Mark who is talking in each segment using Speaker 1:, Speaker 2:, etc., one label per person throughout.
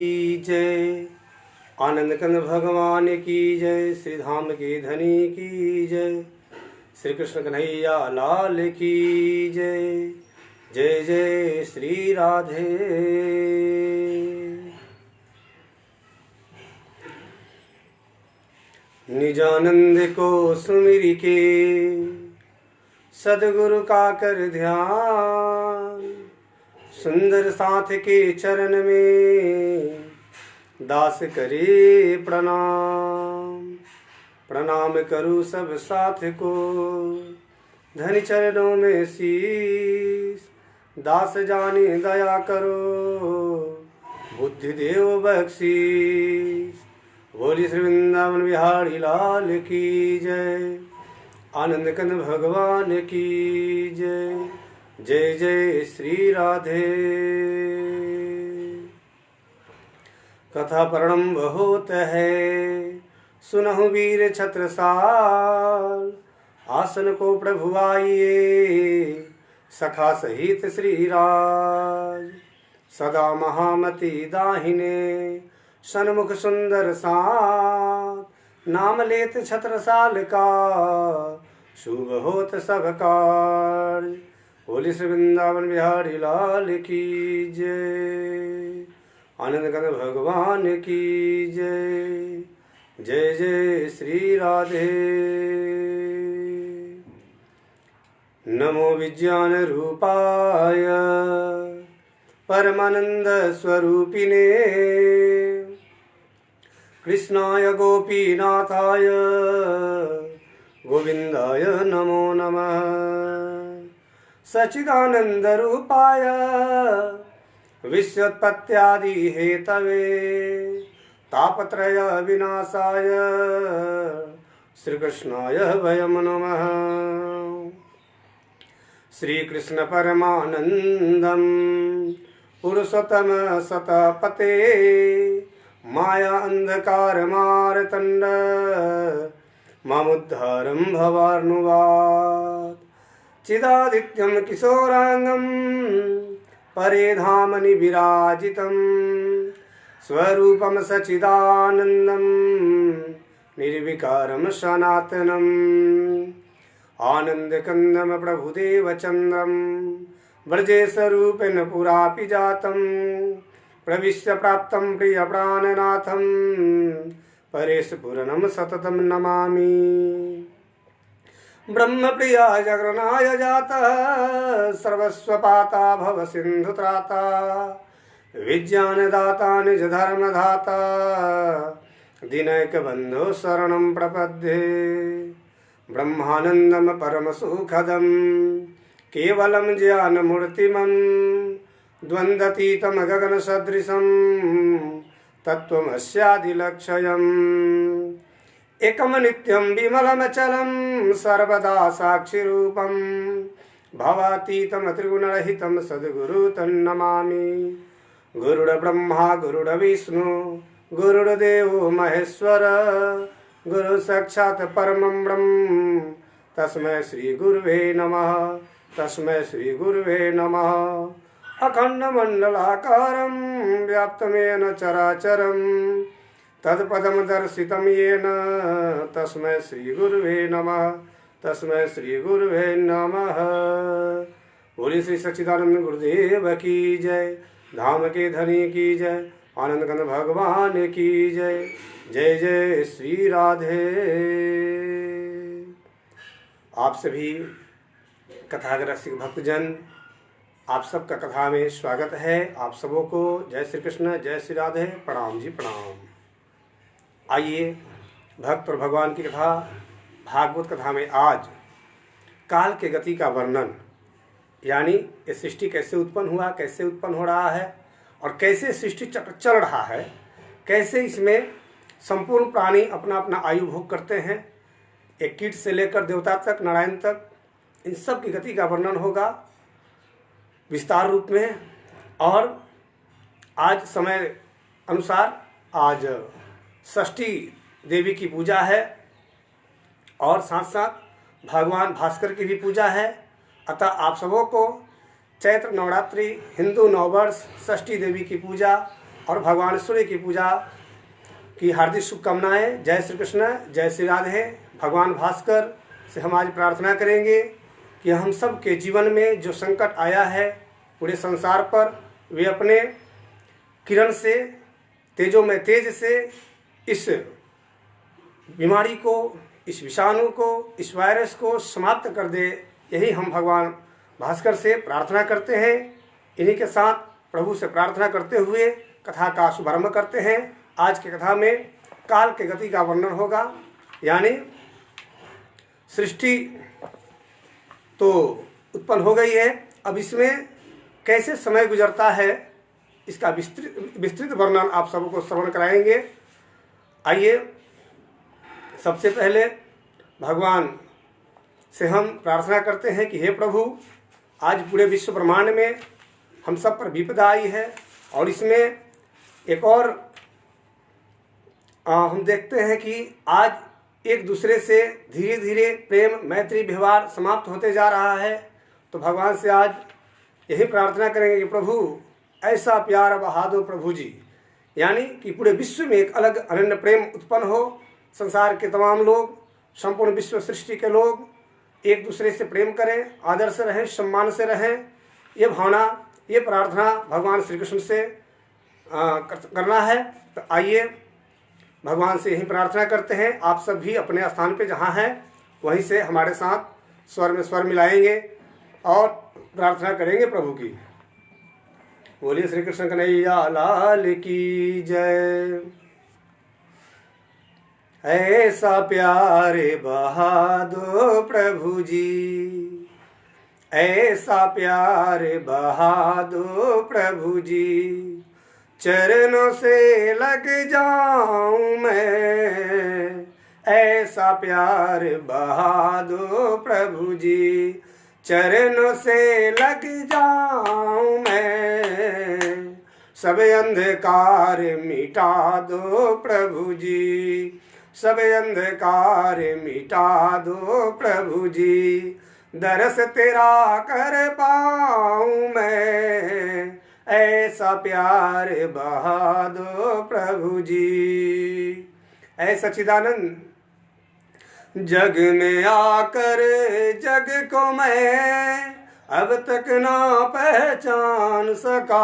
Speaker 1: की जय। आनंद कंद भगवान की जय। श्री धाम के धनी की जय। श्री कृष्ण कन्हैया लाल की जय। जय जय श्री राधे। निजानंद को सुमिर के सदगुरु का कर ध्यान। सुंदर साथ के चरण में दास करे प्रणाम। प्रणाम करूं सब साथ को धन चरणों में शीस। दास जाने दया करो बुद्धि देव बख्शीस। बोली श्री वृंदावन बिहारी लाल की जय। आनंद कंद भगवान की जय। जय जय श्री राधे। कथा पर्णम बहुत है सुनहु वीर छत्रसाल। आसन को प्रभु आइए सखा सहित श्री राज। सदा महामती दाहिने सन्मुख सुंदर साथ। नाम लेत छत्रसाल का शुभ होत सब कार्य। बोली श्री वृंदावन बिहारी लाल की जय। आनंद कंद भगवान की जय। जय जय श्री राधे। नमो विज्ञान रूपाय परमानंद स्वरूपिणे। कृष्णाय गोपीनाथाय गोविंदाय नमो नमः। सच्चिदानंद रूपाय विश्वोत्पत्त्यादि हेतवे। तापत्रय विनाशाय श्री कृष्णाय वयं नमः। श्री कृष्ण परमानंदं पुरुषोत्तम सतपते। माया अंधकार मारतंड मामुद्धारं भवार्णुवात्। चिदादित्यं किशोरांगं परेधामनि विराजितं। स्वरूपं सच्चिदानन्दं निर्विकारं सनातनम्। आनन्दकन्दं प्रभुदेवचन्द्रं व्रजेशरूपेण पुरापि जातं। प्रविश्य प्राप्तं प्रियप्राणनाथं परेशपुरनं सततं नमामि। ब्रह्मप्रिया जगन्नाय जातः सर्वस्वपाता भव सिन्धुत्राता। विज्ञानदाता निज धर्मधाता दिनैकबन्धो शरणं प्रपद्ये। ब्रह्मानन्दं परमसुखदं केवलं ज्ञानमूर्तिमं। द्वन्द्वातीतं गगनसदृशं तत्त्वमस्यादिलक्ष्यम्। एकं नित्यं विमलमचलं सर्वदा साक्षिरूपं। भवातीतं त्रिगुणरहितं सद्गुरु तन्नमामि। गुरुर्ब्रह्मा गुरुर्विष्णु गुरुर्देवो महेश्वर। गुरु साक्षात् परमं ब्रह्म तस्मै श्री गुरुवे नमः। तस्मै श्री गुरुवे नमः। अखण्डमण्डलाकारं व्याप्तमेन चराचरं तत्पदं दर्शितं येन तस्मै श्री गुरुवे नमः। तस्मै श्री गुरुवे नमः। बोली श्री सच्चिदानंद गुरुदेव की जय। धाम के धनी की जय। आनंद कंद भगवान की जय। जय जय श्री राधे। आप सभी कथाग्रसिक भक्तजन, आप सबका कथा में स्वागत है। आप सबों को जय श्री कृष्ण, जय श्री राधे, प्रणाम जी प्रणाम। आइए भक्त और भगवान की कथा, भागवत कथा में आज काल के गति का वर्णन, यानी ये सृष्टि कैसे उत्पन्न हुआ, कैसे उत्पन्न हो रहा है और कैसे सृष्टि चक्र चल रहा है, कैसे इसमें संपूर्ण प्राणी अपना अपना आयु भोग करते हैं, एक कीट से लेकर देवता तक, नारायण तक, इन सब की गति का वर्णन होगा विस्तार रूप में। और आज समय अनुसार आज षष्ठी देवी की पूजा है और साथ साथ भगवान भास्कर की भी पूजा है। अतः आप सबों को चैत्र नवरात्रि, हिंदू नववर्ष, षष्ठी देवी की पूजा और भगवान सूर्य की पूजा की हार्दिक शुभकामनाएं। जय श्री कृष्ण, जय श्री राधे। भगवान भास्कर से हम आज प्रार्थना करेंगे कि हम सब के जीवन में जो संकट आया है पूरे संसार पर, वे अपने किरण से, तेजोमय तेज से इस बीमारी को, इस विषाणु को, इस वायरस को समाप्त कर दे। यही हम भगवान भास्कर से प्रार्थना करते हैं। इन्हीं के साथ प्रभु से प्रार्थना करते हुए कथा का शुभारंभ करते हैं। आज की कथा में काल के गति का वर्णन होगा, यानी सृष्टि तो उत्पन्न हो गई है, अब इसमें कैसे समय गुजरता है इसका विस्तृत वर्णन आप सबको श्रवण कराएंगे। आइए सबसे पहले भगवान से हम प्रार्थना करते हैं कि हे प्रभु, आज पूरे विश्व ब्रह्मांड में हम सब पर विपदा आई है और इसमें एक और हम देखते हैं कि आज एक दूसरे से धीरे धीरे प्रेम, मैत्री, व्यवहार समाप्त होते जा रहा है। तो भगवान से आज यही प्रार्थना करेंगे कि प्रभु ऐसा प्यार बहा दो प्रभु जी, यानी कि पूरे विश्व में एक अलग अनन्य प्रेम उत्पन्न हो। संसार के तमाम लोग, संपूर्ण विश्व सृष्टि के लोग एक दूसरे से प्रेम करें, आदर से रहें, सम्मान से रहें। ये भावना, ये प्रार्थना भगवान श्री कृष्ण से करना है। तो आइए भगवान से यही प्रार्थना करते हैं। आप सब भी अपने स्थान पे जहाँ हैं वहीं से हमारे साथ स्वर में स्वर मिलाएंगे और प्रार्थना करेंगे प्रभु की। बोलिए श्री कृष्ण कन्हैया लाल की जय। ऐसा प्यार बहा दो प्रभु जी, ऐसा प्यार बहा दो प्रभु जी, चरणों से लग जाऊं मैं। ऐसा प्यार बहा दो प्रभु जी, चरणों से लग जाऊं मैं। सब अंधकार मिटा दो प्रभु जी, सब अंधकार मिटा दो प्रभु जी, दरस तेरा कर पाऊं मैं। ऐसा प्यार बहा दो प्रभु जी। ऐ सच्चिदानंद, जग में आकर जग को मैं अब तक ना पहचान सका।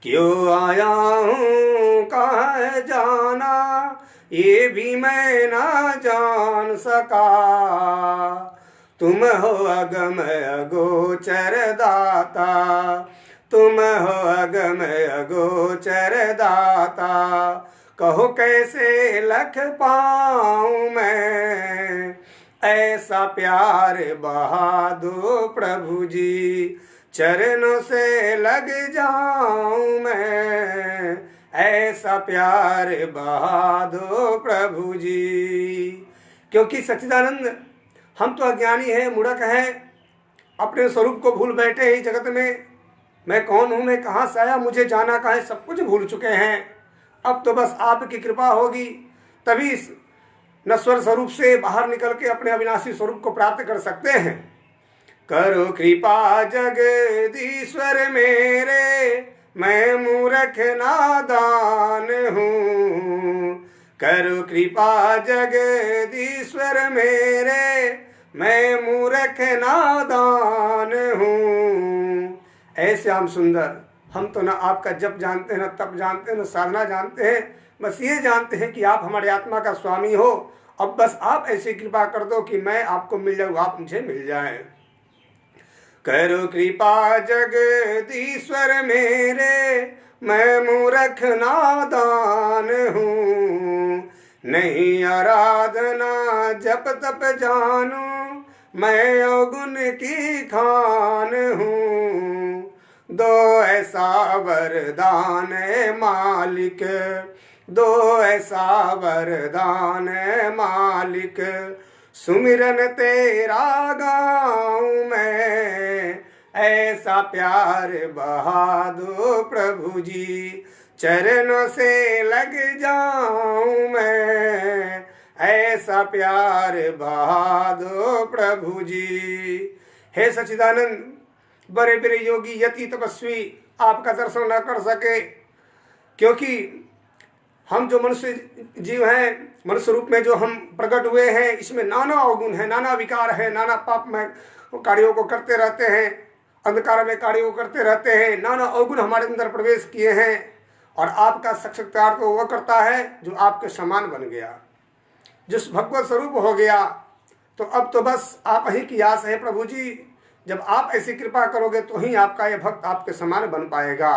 Speaker 1: क्यों आया हूँ, कहाँ जाना, ये भी मैं ना जान सका। तुम हो अगम अगोचर दाता, तुम हो अगम अगोचर दाता, कहो कैसे लख पाऊं मैं। ऐसा प्यार बहा दो प्रभु जी, चरणों से लग जाऊं मैं। ऐसा प्यार बहा दो प्रभु जी। क्योंकि सच्चिदानंद, हम तो अज्ञानी हैं, मूढ़क हैं, अपने स्वरूप को भूल बैठे ही जगत में। मैं कौन हूँ, मैं कहाँ से आया, मुझे जाना कहाँ है, सब कुछ भूल चुके हैं। अब तो बस आपकी कृपा होगी तभी इस नश्वर स्वरूप से बाहर निकल के अपने अविनाशी स्वरूप को प्राप्त कर सकते हैं। करो कृपा जगदीश्वर मेरे, मैं मूर्ख नादान हूँ। करो कृपा जगदीश्वर मेरे, मैं मूर्ख नादान हूँ। ऐ श्याम सुंदर, हम तो ना आपका जप जानते हैं, ना तप जानते हैं, ना साधना जानते हैं, बस ये जानते हैं कि आप हमारे आत्मा का स्वामी हो। अब बस आप ऐसी कृपा कर दो कि मैं आपको मिल जाऊँ, आप मुझे मिल जाएं। करो कृपा जगदीश्वर मेरे, मैं मूर्ख नादान हूँ। नहीं आराधना जप तप जानू, मैं अवगुण की खान हूँ। दो ऐसा वरदान मालिक, दो ऐसा वरदान मालिक, सुमिरन तेरा गाऊं मैं। ऐसा प्यार बहा दो प्रभु जी, चरणों से लग जाऊं मैं। ऐसा प्यार बहा दो प्रभु जी। हे सच्चिदानंद, बड़े बड़े योगी, यति, तपस्वी आपका दर्शन न कर सके, क्योंकि हम जो मनुष्य जीव हैं, मनुष्य रूप में जो हम प्रकट हुए हैं, इसमें नाना अवगुण है, नाना विकार है, नाना पापमय कार्यों को करते रहते हैं, अंधकार में कार्यों को करते रहते हैं, नाना अवगुण हमारे अंदर प्रवेश किए हैं। और आपका साक्षात्कार तो वह करता है जो आपके समान बन गया, जिस भगवत स्वरूप हो गया। तो अब तो बस आप ही की आस है प्रभु जी, जब आप ऐसी कृपा करोगे तो ही आपका यह भक्त आपके समान बन पाएगा।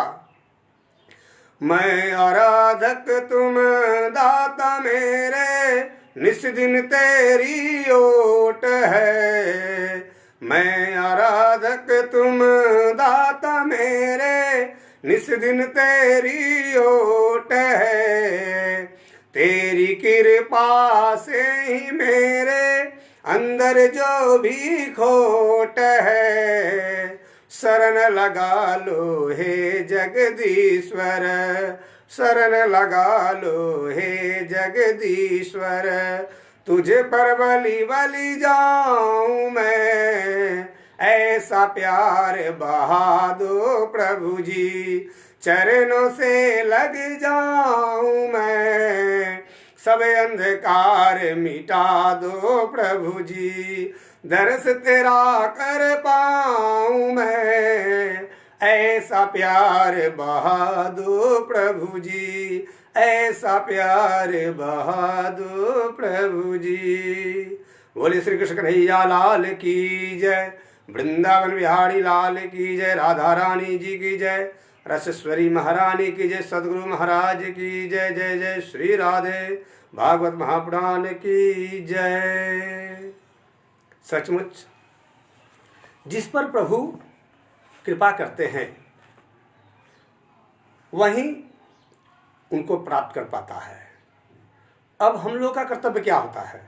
Speaker 1: मैं आराधक तुम दाता मेरे, निस दिन तेरी ओट है। मैं आराधक तुम दाता मेरे, निस दिन तेरी ओट है। तेरी कृपा से ही मेरे अंदर जो भी खोट है। शरण लगा लो हे जगदीश्वर, शरण लगा लो हे जगदीश्वर। तुझे पर बलि बलि जाऊं मैं, ऐसा प्यार बहा दो प्रभु जी। चरणों से लग जाऊं मैं, सब अंधकार मिटा दो प्रभु जी। दर्श तेरा कर पाऊं मैं, ऐसा प्यार बहा दो प्रभु जी, ऐसा प्यार बहा दो प्रभु जी। बोले श्री कृष्ण कन्हैया लाल की जय, वृंदावन बिहारी लाल की जय, राधा रानी जी की जय, रसेश्वरी महारानी की जय, सदगुरु महाराज की जय। जय जय श्री राधे, भागवत महापुराण की जय। सचमुच जिस पर प्रभु कृपा करते हैं वही उनको प्राप्त कर पाता है। अब हम लोग का कर्तव्य क्या होता है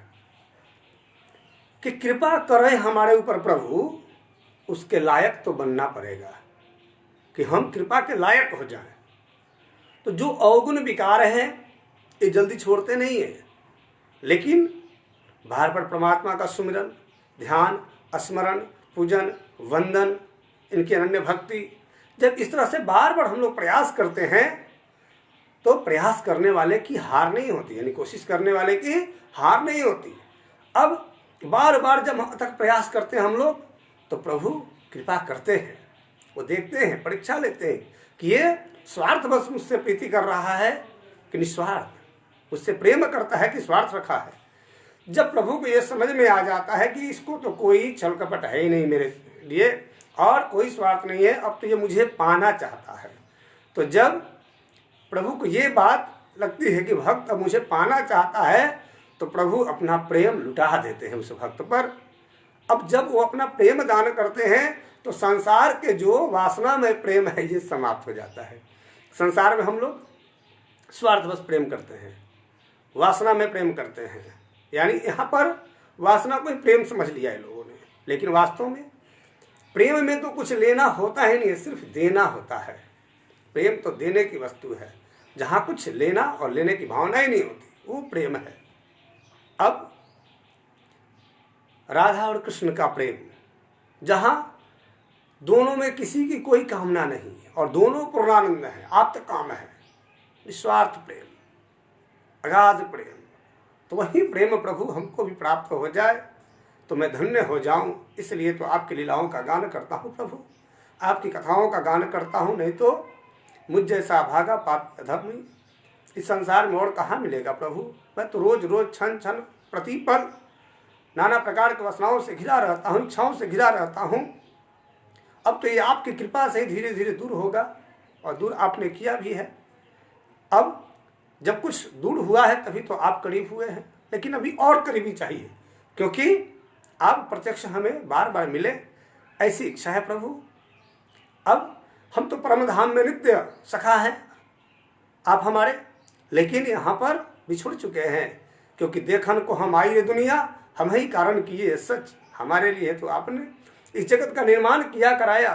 Speaker 1: कि कृपा करें हमारे ऊपर प्रभु, उसके लायक तो बनना पड़ेगा कि हम कृपा के लायक हो जाएं। तो जो अवगुण विकार है ये जल्दी छोड़ते नहीं है, लेकिन बार बार परमात्मा का सुमिरन, ध्यान, स्मरण, पूजन, वंदन, इनकी अनन्य भक्ति, जब इस तरह से बार बार हम लोग प्रयास करते हैं तो प्रयास करने वाले की हार नहीं होती, यानी कोशिश करने वाले की हार नहीं होती। अब बार बार जब तक प्रयास करते हैं हम लोग तो प्रभु कृपा करते हैं, वो देखते हैं, परीक्षा लेते हैं कि ये स्वार्थवश मुझसे प्रीति कर रहा है कि निस्वार्थ, मुझसे प्रेम करता है कि स्वार्थ रखा है। जब प्रभु को ये समझ में आ जाता है कि इसको तो कोई छल कपट है ही नहीं मेरे लिए और कोई स्वार्थ नहीं है, अब तो ये मुझे पाना चाहता है, तो जब प्रभु को ये बात लगती है कि भक्त अब मुझे पाना चाहता है तो प्रभु अपना प्रेम लुटा देते हैं उस भक्त पर। अब जब वो अपना प्रेम दान करते हैं तो संसार के जो वासना में प्रेम है ये समाप्त हो जाता है। संसार में हम लोग स्वार्थवश प्रेम करते हैं, वासना में प्रेम करते हैं, यानी यहाँ पर वासना को प्रेम समझ लिया है लोगों ने, लेकिन वास्तव में प्रेम में तो कुछ लेना होता ही नहीं है, सिर्फ देना होता है। प्रेम तो देने की वस्तु है, जहाँ कुछ लेना और लेने की भावना ही नहीं होती वो प्रेम है। अब राधा और कृष्ण का प्रेम, जहाँ दोनों में किसी की कोई कामना नहीं है और दोनों पूर्णानंद है, आप्त काम है, निस्वार्थ प्रेम, अगाध प्रेम, तो वही प्रेम प्रभु हमको भी प्राप्त हो जाए तो मैं धन्य हो जाऊं। इसलिए तो आपकी लीलाओं का गान करता हूं प्रभु, आपकी कथाओं का गान करता हूं, नहीं तो मुझ जैसा भागा पापी अधर्मी इस संसार में और कहाँ मिलेगा प्रभु। मैं तो रोज रोज क्षण क्षण प्रतिपल नाना प्रकार के वासनाओं से घिरा रहता हूँ, इच्छाओं से घिरा रहता हूँ। अब तो ये आपकी कृपा से धीरे धीरे दूर होगा और दूर आपने किया भी है। अब जब कुछ दूर हुआ है तभी तो आप करीब हुए हैं, लेकिन अभी और करीबी चाहिए, क्योंकि आप प्रत्यक्ष हमें बार बार मिले, ऐसी इच्छा है प्रभु। अब हम तो परम धाम में नित्य सखा हैं आप हमारे, लेकिन यहाँ पर बिछुड़ चुके हैं, क्योंकि देखन को हम आई ये दुनिया, हम ही कारण किए सच हमारे लिए। तो आपने इस जगत का निर्माण किया कराया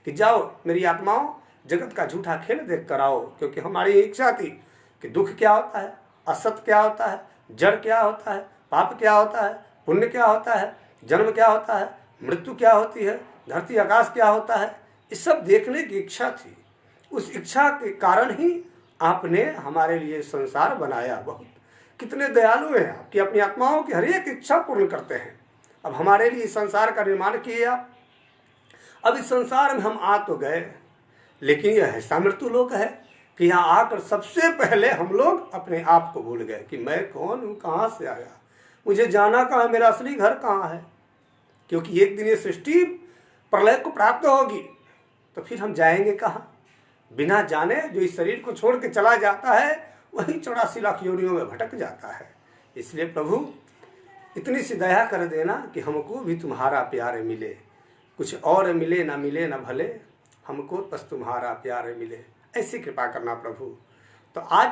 Speaker 1: कि जाओ मेरी आत्माओं जगत का झूठा खेल देख कर आओ, क्योंकि हमारी इच्छा थी कि दुख क्या होता है, असत क्या होता है, जड़ क्या होता है, पाप क्या होता है, पुण्य क्या होता है, जन्म क्या होता है, मृत्यु क्या होती है, धरती आकाश क्या होता है, ये सब देखने की इच्छा थी। उस इच्छा के कारण ही आपने हमारे लिए संसार बनाया, बहुत कितने दयालु हैं आपकी, अपनी आत्माओं की हर एक इच्छा पूर्ण करते हैं। अब हमारे लिए संसार का निर्माण किए आप। अब इस संसार में हम आ तो गए, लेकिन यह ऐसा मृत्यु लोक है कि यहाँ आकर सबसे पहले हम लोग अपने आप को भूल गए कि मैं कौन हूँ, कहाँ से आया, मुझे जाना कहाँ, मेरा असली घर कहाँ है। क्योंकि एक दिन ये सृष्टि प्रलय को प्राप्त होगी, तो फिर हम जाएंगे कहाँ। बिना जाने जो इस शरीर को छोड़ के चला जाता है वही 84 लाख योनियों में भटक जाता है। इसलिए प्रभु इतनी सी दया कर देना कि हमको भी तुम्हारा प्यार मिले, कुछ और मिले ना मिले ना भले, हमको बस तुम्हारा प्यार मिले, ऐसी कृपा करना प्रभु। तो आज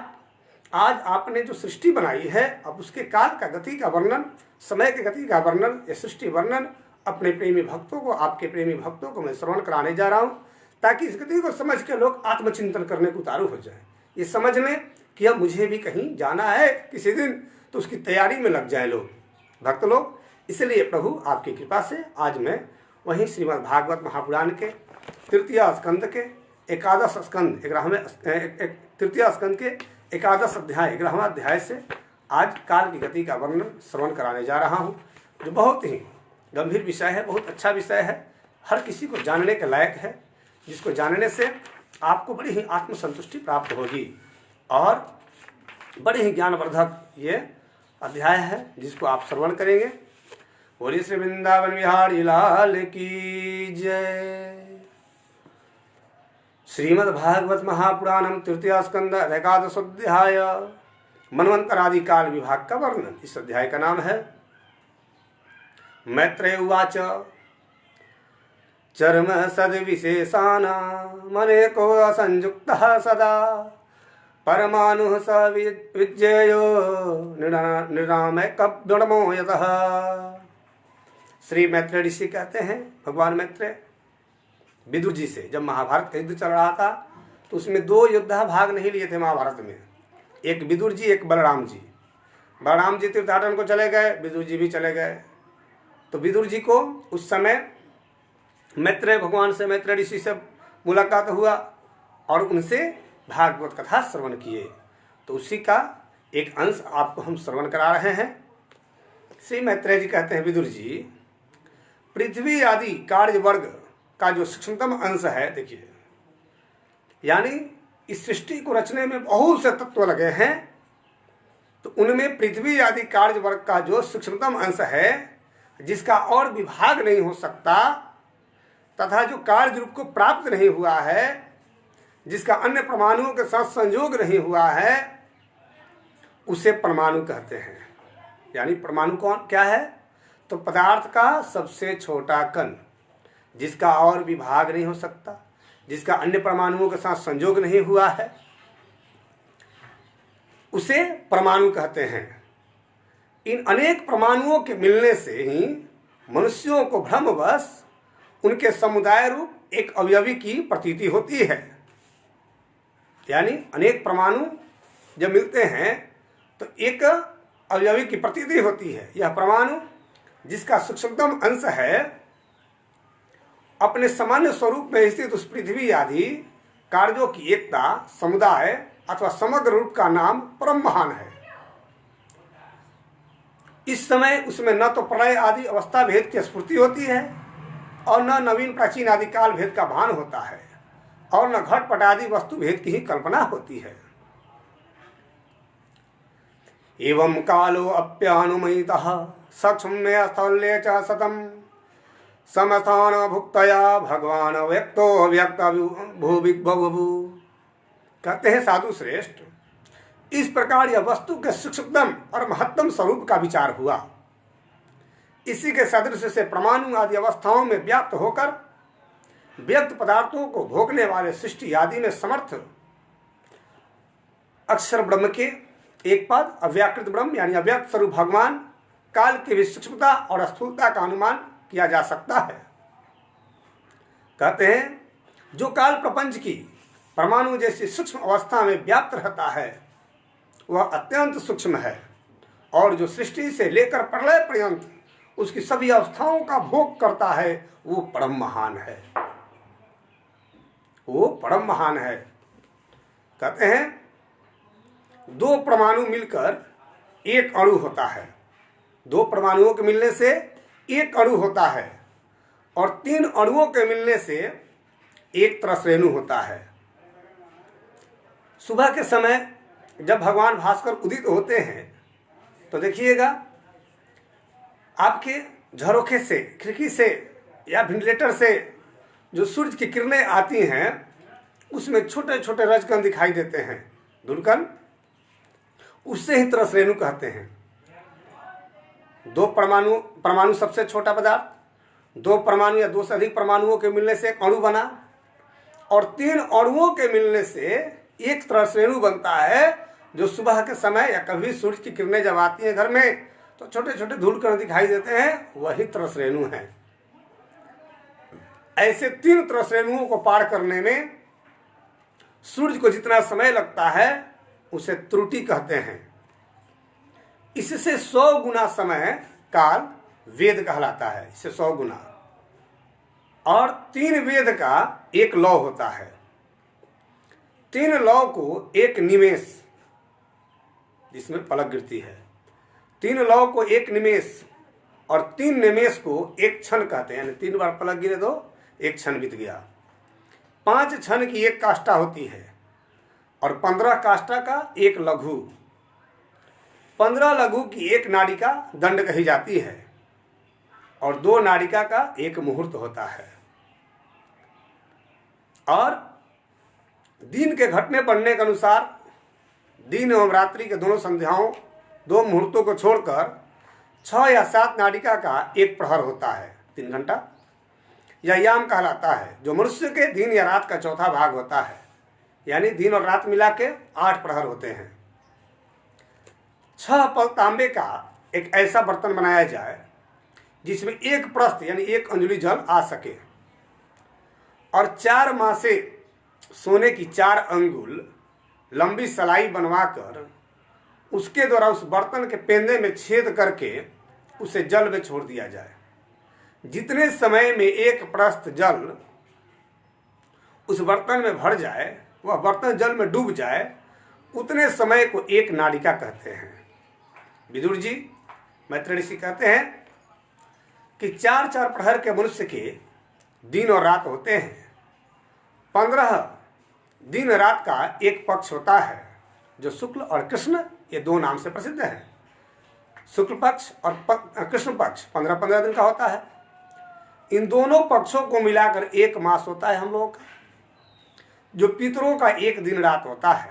Speaker 1: आपने जो सृष्टि बनाई है, अब उसके काल का गति का वर्णन, समय की गति का वर्णन, ये सृष्टि वर्णन अपने प्रेमी भक्तों को, आपके प्रेमी भक्तों को मैं श्रवण कराने जा रहा हूँ, ताकि इस गति को समझ के लोग आत्मचिंतन करने को उतारू हो जाए। ये समझ लें कि अब मुझे भी कहीं जाना है किसी दिन, तो उसकी तैयारी में लग जाए लोग, भक्त लोग। इसलिए प्रभु आपकी कृपा से आज मैं वहीं श्रीमद् भागवत महापुराण के तृतीय स्कंद के एकादश स्कंद 11वें तृतीय स्कंद के एकादश अध्याय 11वां अध्याय से आज काल की गति का वर्णन श्रवण कराने जा रहा हूँ, जो बहुत ही गंभीर विषय है, बहुत अच्छा विषय है, हर किसी को जानने के लायक है, जिसको जानने से आपको बड़ी ही आत्मसंतुष्टि प्राप्त होगी और बड़े ही ज्ञानवर्धक ये अध्याय है, जिसको आप श्रवण करेंगे। बोलिए श्री वृंदावन बिहारी लाल की जय। श्रीमद् भागवत महापुराणम तृतीय स्कंद एकादश अध्याय, मनवंतरादि काल विभाग का वर्णन। इस अध्याय का नाम है मैत्रेय उवाच चर्म सद्विशेषाना मनेको असंयुक्तः सदा परमाणु स विज्ञेयो निर्नामैकद्दृढमो यतः। श्री मैत्रेय ऋषि कहते हैं, भगवान मैत्रेय विदुर जी से जब महाभारत का युद्ध चल रहा था तो उसमें 2 योद्धा भाग नहीं लिए थे महाभारत में, एक विदुर जी, एक बलराम जी। बलराम जी तीर्थाटन को चले गए, विदुर जी भी चले गए। तो विदुर जी को उस समय मैत्रेय भगवान से, मैत्रेय ऋषि से मुलाकात हुआ और उनसे भागवत कथा श्रवण किए। तो उसी का एक अंश आपको हम श्रवण करा रहे हैं। श्री मैत्रेय जी कहते हैं, विदुर जी, पृथ्वी आदि कार्य वर्ग का जो सूक्ष्मतम अंश है, देखिए, यानी इस सृष्टि को रचने में बहुत से तत्व लगे हैं, तो उनमें पृथ्वी आदि कार्य वर्ग का जो सूक्ष्मतम अंश है, जिसका और विभाग नहीं हो सकता तथा जो कार्य रूप को प्राप्त नहीं हुआ है, जिसका अन्य परमाणुओं के साथ संयोग नहीं हुआ है, उसे परमाणु कहते हैं। यानी परमाणु कौन क्या है? तो पदार्थ का सबसे छोटा कण, जिसका और विभाग नहीं हो सकता, जिसका अन्य परमाणुओं के साथ संयोग नहीं हुआ है, उसे परमाणु कहते हैं। इन अनेक परमाणुओं के मिलने से ही मनुष्यों को भ्रमवश उनके समुदाय रूप एक अवयवी की प्रतीति होती है। यानी अनेक परमाणु जब मिलते हैं तो एक अवयवी की प्रतीति होती है। यह परमाणु जिसका सूक्ष्मतम अंश है, अपने सामान्य स्वरूप में स्थित उस पृथ्वी आदि कार्यों की एकता, समुदाय अथवा समग्र रूप का नाम परम महान है। इस समय उसमें न तो प्रलय आदि अवस्था भेद की स्फूर्ति होती है और न नवीन प्राचीन आदि काल भेद का भान होता है और न घटपट आदि वस्तु भेद की ही कल्पना होती है। एवं कालो अप्यानुमयितः सक्षम्य स्थल्ये च सतम समस्थान भुक्तया भगवान व्यक्तो व्यक्त भूविभवभू। कहते हैं साधु श्रेष्ठ, इस प्रकार यह वस्तु के सूक्ष्मतम और महत्तम स्वरूप का विचार हुआ। इसी के सदृश से परमाणु आदि अवस्थाओं में व्याप्त होकर व्यक्त पदार्थों को भोगने वाले सृष्टि आदि में समर्थ अक्षर ब्रह्म के एक पद अव्याकृत ब्रह्म यानी अव्यक्त स्वरूप भगवान काल की भी सूक्ष्मता और स्थूलता का अनुमान किया जा सकता है। कहते हैं, जो काल प्रपंच की परमाणु जैसी सूक्ष्म अवस्था में व्याप्त रहता है वह अत्यंत सूक्ष्म है और जो सृष्टि से लेकर प्रलय पर्यंत उसकी सभी अवस्थाओं का भोग करता है वो परम महान है, वो परम महान है। कहते हैं दो परमाणु मिलकर एक अणु होता है, दो परमाणुओं के मिलने से एक अणु होता है, और तीन अणुओं के मिलने से एक त्रसरेणु होता है। सुबह के समय जब भगवान भास्कर उदित होते हैं तो देखिएगा, आपके झरोखे से, खिड़की से या वेंटिलेटर से जो सूरज की किरणें आती हैं उसमें छोटे छोटे रजकण दिखाई देते हैं, धूलकण, उससे ही त्रसरेणु कहते हैं। दो परमाणु सबसे छोटा पदार्थ, दो परमाणु या दो से अधिक परमाणुओं के मिलने से एक अणु बना, और तीन अणुओं के मिलने से एक त्रसरेणु बनता है, जो सुबह के समय या कभी सूरज की किरणें जब आती हैं घर में तो छोटे छोटे धूलकण दिखाई देते हैं, वही त्रसरेणु हैं। ऐसे तीन त्रसरेणुओं को पार करने में सूर्य को जितना समय लगता है उसे त्रुटि कहते हैं। इससे 100 गुना समय काल वेद कहलाता है, इससे 100 गुना। और तीन वेद का एक लौ होता है, तीन लौ को एक निमेष, जिसमें पलक गिरती है, तीन लौ को एक निमेष और तीन निमेष को एक क्षण कहते हैं, यानी 3 बार पलक गिरे तो एक क्षण बीत गया। 5 क्षण की एक काष्ठा होती है और 15 काष्ठा का एक लघु, 15 लघु की एक नाड़िका दंड कही जाती है, और 2 नाड़िका का एक मुहूर्त होता है। और दिन के घटने बढ़ने के अनुसार दिन एवं रात्रि के दोनों संध्याओं, 2 मुहूर्तों को छोड़कर 6 या 7 नाड़िका का एक प्रहर होता है, 3 घंटा, यह याम कहलाता है, जो मनुष्य के दिन या रात का चौथा भाग होता है, यानी दिन और रात मिला के 8 प्रहर होते हैं। 6 पल तांबे का एक ऐसा बर्तन बनाया जाए जिसमें एक प्रस्थ यानी 1 अंजुली जल आ सके, और 4 मासे सोने की 4 अंगुल लंबी सलाई बनवाकर उसके द्वारा उस बर्तन के पेंदे में छेद करके उसे जल में छोड़ दिया जाए। जितने समय में एक प्रस्थ जल उस बर्तन में भर जाए, वह बर्तन जल में डूब जाए, उतने समय को एक नाड़िका कहते हैं। विदुर जी, मैत्रेय ऋषि कहते हैं कि 4-4 प्रहर के मनुष्य के दिन और रात होते हैं। 15 दिन रात का एक पक्ष होता है, जो शुक्ल और कृष्ण, ये 2 नाम से प्रसिद्ध है। शुक्ल पक्ष और कृष्ण पक्ष 15-15 दिन का होता है। इन दोनों पक्षों को मिलाकर एक मास होता है हम लोगों का, जो पितरों का एक दिन रात होता है।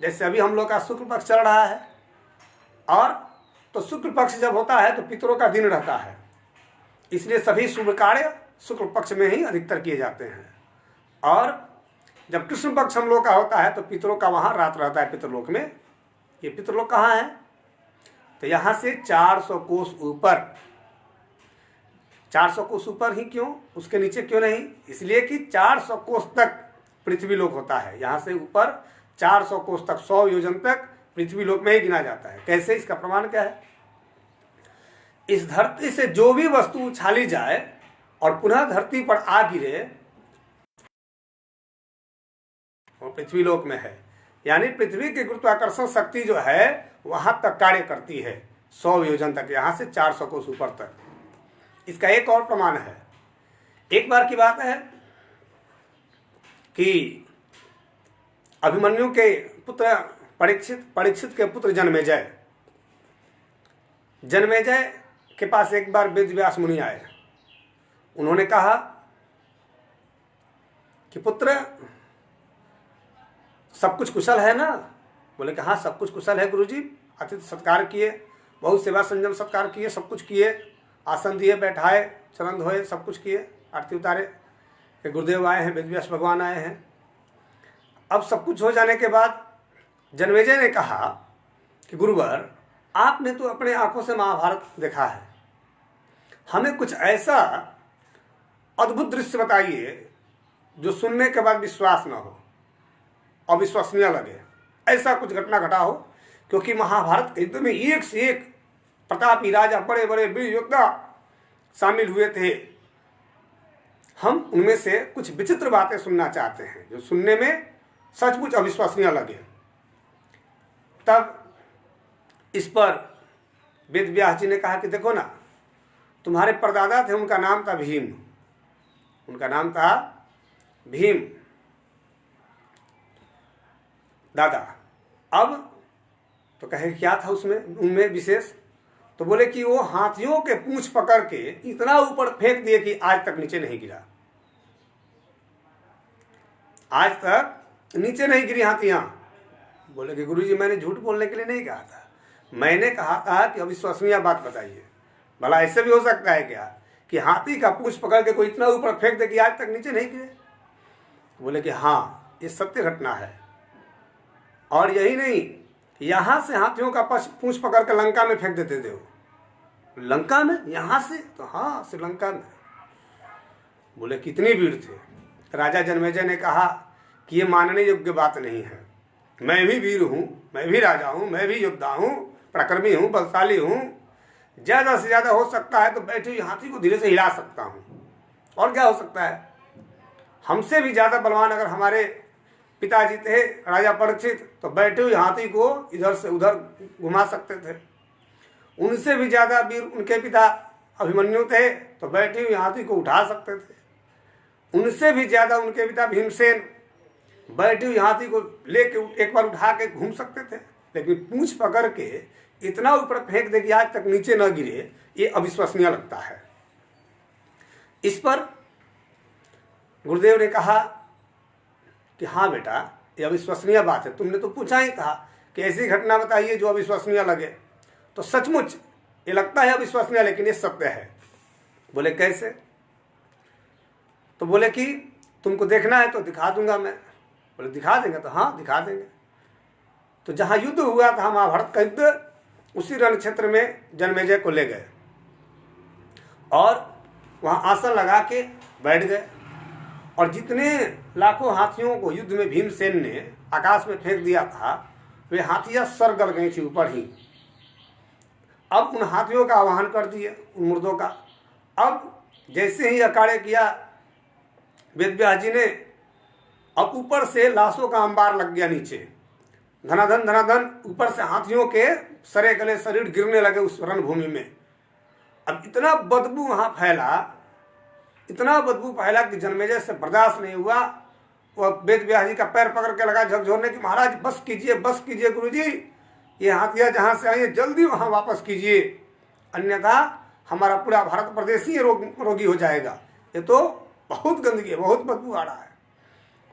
Speaker 1: जैसे अभी हम लोग का शुक्ल पक्ष चल रहा है, और तो शुक्ल पक्ष जब होता है तो पितरों का दिन रहता है, इसलिए सभी शुभ कार्य शुक्ल पक्ष में ही अधिकतर किए जाते हैं। और जब कृष्ण पक्ष हम लोग का होता है तो पितरों का वहाँ रात रहता है पितरलोक में। ये पितरलोक कहाँ है? तो यहाँ से 400 कोस ऊपर, 400 कोस ऊपर ही क्यों, उसके नीचे क्यों नहीं? इसलिए कि 400 कोस तक पृथ्वी लोक होता है, यहाँ से ऊपर 400 कोस तक, 100 योजन तक पृथ्वी लोक में ही गिना जाता है। कैसे? इसका प्रमाण क्या है? इस धरती से जो भी वस्तु उछाली जाए और पुनः धरती पर आ गिरे, वो पृथ्वी लोक में है। यानी पृथ्वी की गुरुत्वाकर्षण शक्ति जो है वहां तक कार्य करती है, 100 योजन तक, यहां से 400 कोस ऊपर तक। इसका एक और प्रमाण है। एक बार की बात है कि अभिमन्यु के पुत्र परीक्षित के पुत्र जन्मेजय के पास एक बार वेद व्यास मुनि आए। उन्होंने कहा कि पुत्र, सब कुछ कुशल है ना? बोले कि हाँ, सब कुछ कुशल है गुरुजी। अतिथि सत्कार किए, बहुत सेवा संयम सत्कार किए, सब कुछ किए, आसन दिए, बैठाए, चरण धोए, सब कुछ किए, आरती उतारे कि गुरुदेव आए हैं, वेद व्यास भगवान आए हैं। अब सब कुछ हो जाने के बाद जन्मेजय ने कहा कि गुरुवर, आपने तो अपने आंखों से महाभारत देखा है, हमें कुछ ऐसा अद्भुत दृश्य बताइए जो सुनने के बाद विश्वास न हो, अविश्वसनीय लगे। ऐसा कुछ घटना घटा हो, क्योंकि महाभारत के युद्ध में एक से एक प्रतापी राजा, बड़े बड़े वीर योद्धा शामिल हुए थे। हम उनमें से कुछ विचित्र बातें सुनना चाहते हैं जो सुनने में सचमुच अविश्वसनीय लगे। तब इस पर वेद व्यास जी ने कहा कि देखो ना, तुम्हारे परदादा थे, उनका नाम था भीम, उनका नाम था भीम दादा। अब तो कहे क्या था उसमें उनमें विशेष? तो बोले कि वो हाथियों के पूंछ पकड़ के इतना ऊपर फेंक दिए कि आज तक नीचे नहीं गिरा, आज तक नीचे नहीं गिरी हाथियां। बोले कि गुरुजी मैंने झूठ बोलने के लिए नहीं कहा था, मैंने कहा था कि अविश्वसनीय बात बताइए, भला ऐसे भी हो सकता है क्या कि हाथी का पूंछ पकड़ के कोई इतना ऊपर फेंक दे कि आज तक नीचे नहीं गिरे? बोले कि हाँ, ये सत्य घटना है। और यही नहीं, यहां से हाथियों का पूंछ पकड़ कर लंका में फेंक देते थे वो। लंका में? यहां से? तो हाँ, श्रीलंका में। बोले कितनी भीड़ थे। राजा जनमेजय ने कहा कि ये मानने योग्य बात नहीं है, मैं भी वीर हूं, मैं भी राजा हूं, मैं भी योद्धा हूं, प्रक्रमी हूं, बलशाली हूं, ज्यादा से ज्यादा हो सकता है तो बैठे हुए हाथी को धीरे से हिला सकता हूं, और क्या हो सकता है। हमसे भी ज्यादा बलवान अगर हमारे पिताजी थे राजा परीक्षित, तो बैठे हुए हाथी को इधर से उधर घुमा सकते थे। उनसे भी ज्यादा वीर उनके पिता अभिमन्यु थे, तो बैठे हुए हाथी को उठा सकते थे। उनसे भी ज्यादा उनके पिता भीमसेन बैठे हुए हाथी को लेके एक बार उठा के घूम सकते थे, लेकिन पूंछ पकड़ के इतना ऊपर फेंक दे कि आज तक नीचे न गिरे, ये अविश्वसनीय लगता है। इस पर गुरुदेव ने कहा कि हाँ बेटा, ये अविश्वसनीय बात है, तुमने तो पूछा ही था कि ऐसी घटना बताइए जो अविश्वसनीय लगे। तो सचमुच ये लगता है अविश्वसनीय, लेकिन ये सत्य है। बोले कैसे? तो बोले कि तुमको देखना है तो दिखा दूंगा मैं। बोले दिखा देंगे? तो हाँ दिखा देंगे। तो जहां युद्ध हुआ था महाभारत का युद्ध, उसी रण क्षेत्र में जनमेजय को ले गए और वहां आसन लगा के बैठ गए, और जितने लाखों हाथियों को युद्ध में भीमसेन ने आकाश में फेंक दिया था, वे हाथियां सर गल गई थी ऊपर ही। अब उन हाथियों का आवाहन कर दिए, उन मुर्दों का। अब जैसे ही अखाड़े किया वेद व्यास जी ने, अब ऊपर से लाशों का अंबार लग गया नीचे, धनाधन धनाधन ऊपर से हाथियों के सरे गले शरीर गिरने लगे उस रणभूमि में। अब इतना बदबू वहां फैला, इतना बदबू फैला कि जनमेजय से बर्दाश्त नहीं हुआ। वह वेद व्यास जी का पैर पकड़ के लगा झकझोरने की, महाराज बस कीजिए गुरुजी, ये हाथियां जहां से आई है जल्दी वहां वापस कीजिए, अन्यथा हमारा पूरा भारत प्रदेश ही रोगी हो जाएगा, ये तो बहुत गंदगी है, बहुत बदबू आ रहा है।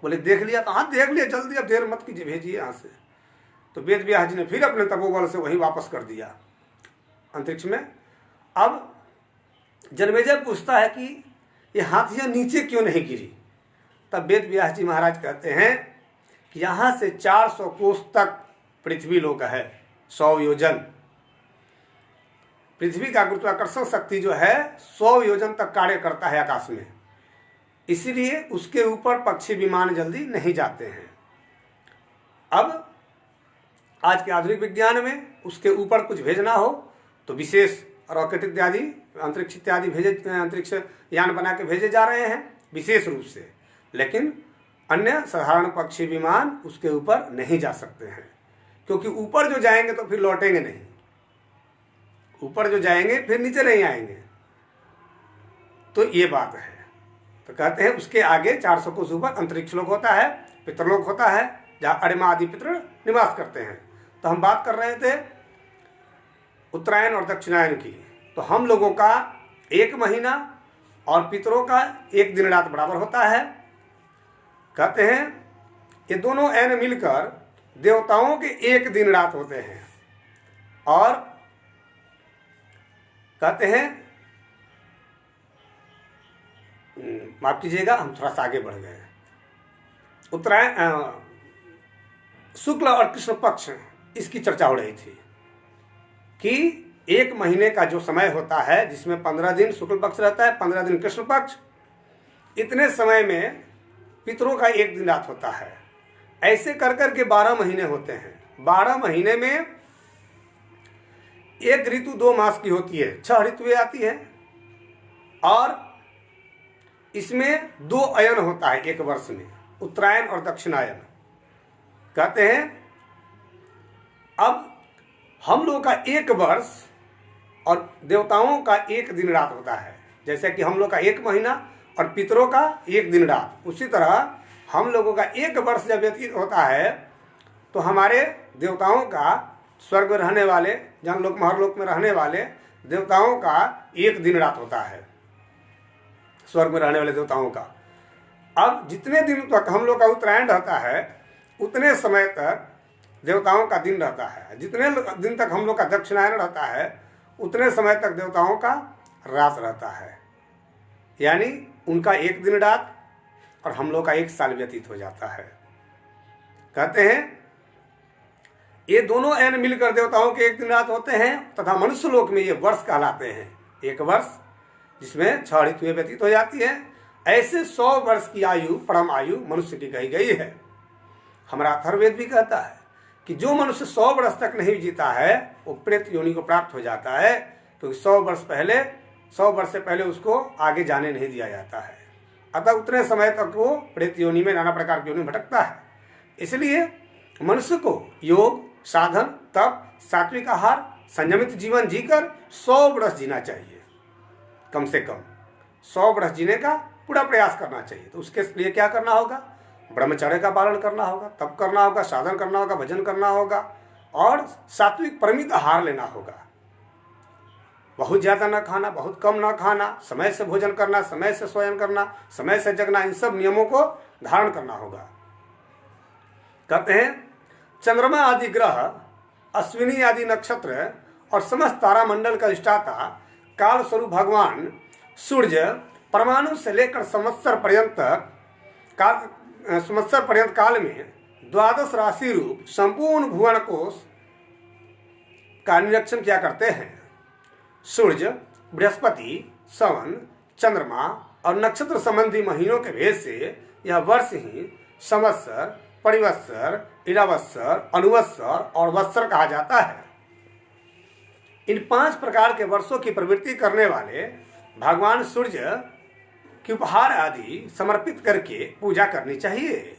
Speaker 1: बोले देख लिया? तो हाँ देख लिया, जल्दी, अब देर मत कीजिए, भेजिए यहाँ से। तो वेद व्यास जी ने फिर अपने तपोबल से वहीं वापस कर दिया अंतरिक्ष में। अब जनमेजय पूछता है कि ये हाथियां नीचे क्यों नहीं गिरी? तब वेद व्यास जी महाराज कहते हैं कि यहां से 400 कोस तक पृथ्वी लोक है, 100 योजन। पृथ्वी का गुरुत्वाकर्षण शक्ति जो है 100 योजन तक कार्य करता है आकाश में, इसलिए उसके ऊपर पक्षी विमान जल्दी नहीं जाते हैं। अब आज के आधुनिक विज्ञान में उसके ऊपर कुछ भेजना हो तो विशेष रॉकेट इत्यादि, अंतरिक्ष इत्यादि अंतरिक्ष यान बना के भेजे जा रहे हैं विशेष रूप से, लेकिन अन्य साधारण पक्षी विमान उसके ऊपर नहीं जा सकते हैं, क्योंकि ऊपर जो जाएंगे तो फिर लौटेंगे नहीं, ऊपर जो जाएंगे फिर नीचे नहीं आएंगे। तो ये बात है। तो कहते हैं उसके आगे 400 कोस ऊपर अंतरिक्ष लोक होता है, पितृलोक होता है, जहाँ अरिमा आदि पितृ निवास करते हैं। तो हम बात कर रहे थे उत्तरायण और दक्षिणायन की। तो हम लोगों का 1 महीना और पितरों का 1 दिन रात बराबर होता है। कहते हैं ये दोनों ऐन मिलकर देवताओं के 1 दिन रात होते हैं। और कहते हैं, माफ कीजिएगा हम थोड़ा सा आगे बढ़ गए, उत्तरायण शुक्ल और कृष्ण पक्ष इसकी चर्चा हो रही थी कि 1 महीने का जो समय होता है जिसमें 15 दिन शुक्ल पक्ष रहता है, 15 दिन कृष्ण पक्ष, इतने समय में पितरों का 1 दिन रात होता है। ऐसे कर कर के 12 महीने होते हैं। 12 महीने में 1 ऋतु 2 मास की होती है, 6 ऋतुएं आती है, और इसमें 2 अयन होता है 1 वर्ष में, उत्तरायण और दक्षिणायन। कहते हैं अब हम लोग का एक वर्ष और देवताओं का एक दिन रात होता है। जैसे कि हम लोग का एक महीना और पितरों का एक दिन रात, उसी तरह हम लोगों का एक वर्ष जब व्यतीत होता है तो हमारे देवताओं का, स्वर्ग में रहने वाले, जनलोक महरलोक में रहने वाले देवताओं का एक दिन रात होता है, स्वर्ग में रहने वाले देवताओं का। अब जितने दिन तक हम लोग का उत्तरायण रहता है उतने समय तक देवताओं का दिन रहता है। जितने दिन तक हम लोग का दक्षिणायन रहता है उतने समय तक देवताओं का रात रहता है। यानी उनका एक दिन रात और हम लोग का एक साल व्यतीत हो जाता है। कहते हैं ये दोनों एन मिलकर देवताओं के एक दिन रात होते हैं तथा मनुष्य लोक में ये वर्ष कहलाते हैं। एक वर्ष जिसमें 6 ऋतुएं व्यतीत हो जाती है। ऐसे 100 वर्ष की आयु परम आयु मनुष्य की कही गई है। हमारा अथर्ववेद भी कहता है कि जो मनुष्य 100 वर्ष तक नहीं जीता है वो प्रेत योनि को प्राप्त हो जाता है, तो 100 वर्ष से पहले उसको आगे जाने नहीं दिया जाता है। अतः उतने समय तक वो प्रेत योनि में नाना प्रकार की योनि भटकता है। इसलिए मनुष्य को योग, साधन, तप, सात्विक आहार, संयमित जीवन जीकर 100 वर्ष जीना चाहिए। कम से कम 100 वर्ष जीने का पूरा प्रयास करना चाहिए। तो उसके लिए क्या करना होगा? ब्रह्मचर्य का पालन करना होगा, तप करना होगा, साधन करना होगा, भजन करना होगा और सात्विक परिमित आहार लेना होगा। बहुत ज्यादा न खाना, बहुत कम न खाना, समय से भोजन करना, समय से शयन करना, समय से जगना, इन सब नियमों को धारण करना होगा। कहते हैं चंद्रमा आदि ग्रह, अश्विनी आदि नक्षत्र और समस्त तारामंडल का अधिष्ठाता काल स्वरूप भगवान सूर्य परमाणु से लेकर संवत्सर पर्यंत काल में 12 राशि रूप संपूर्ण भुवन कोश का निरीक्षण किया करते हैं। सूर्य, बृहस्पति, सवन, चंद्रमा और नक्षत्र संबंधी महीनों के भेद से यह वर्ष ही संवत्सर, परिवत्सर, इरावत्सर, अनुवत्सर और वत्सर कहा जाता है। इन 5 प्रकार के वर्षों की प्रवृत्ति करने वाले भगवान सूर्य की उपहार आदि समर्पित करके पूजा करनी चाहिए।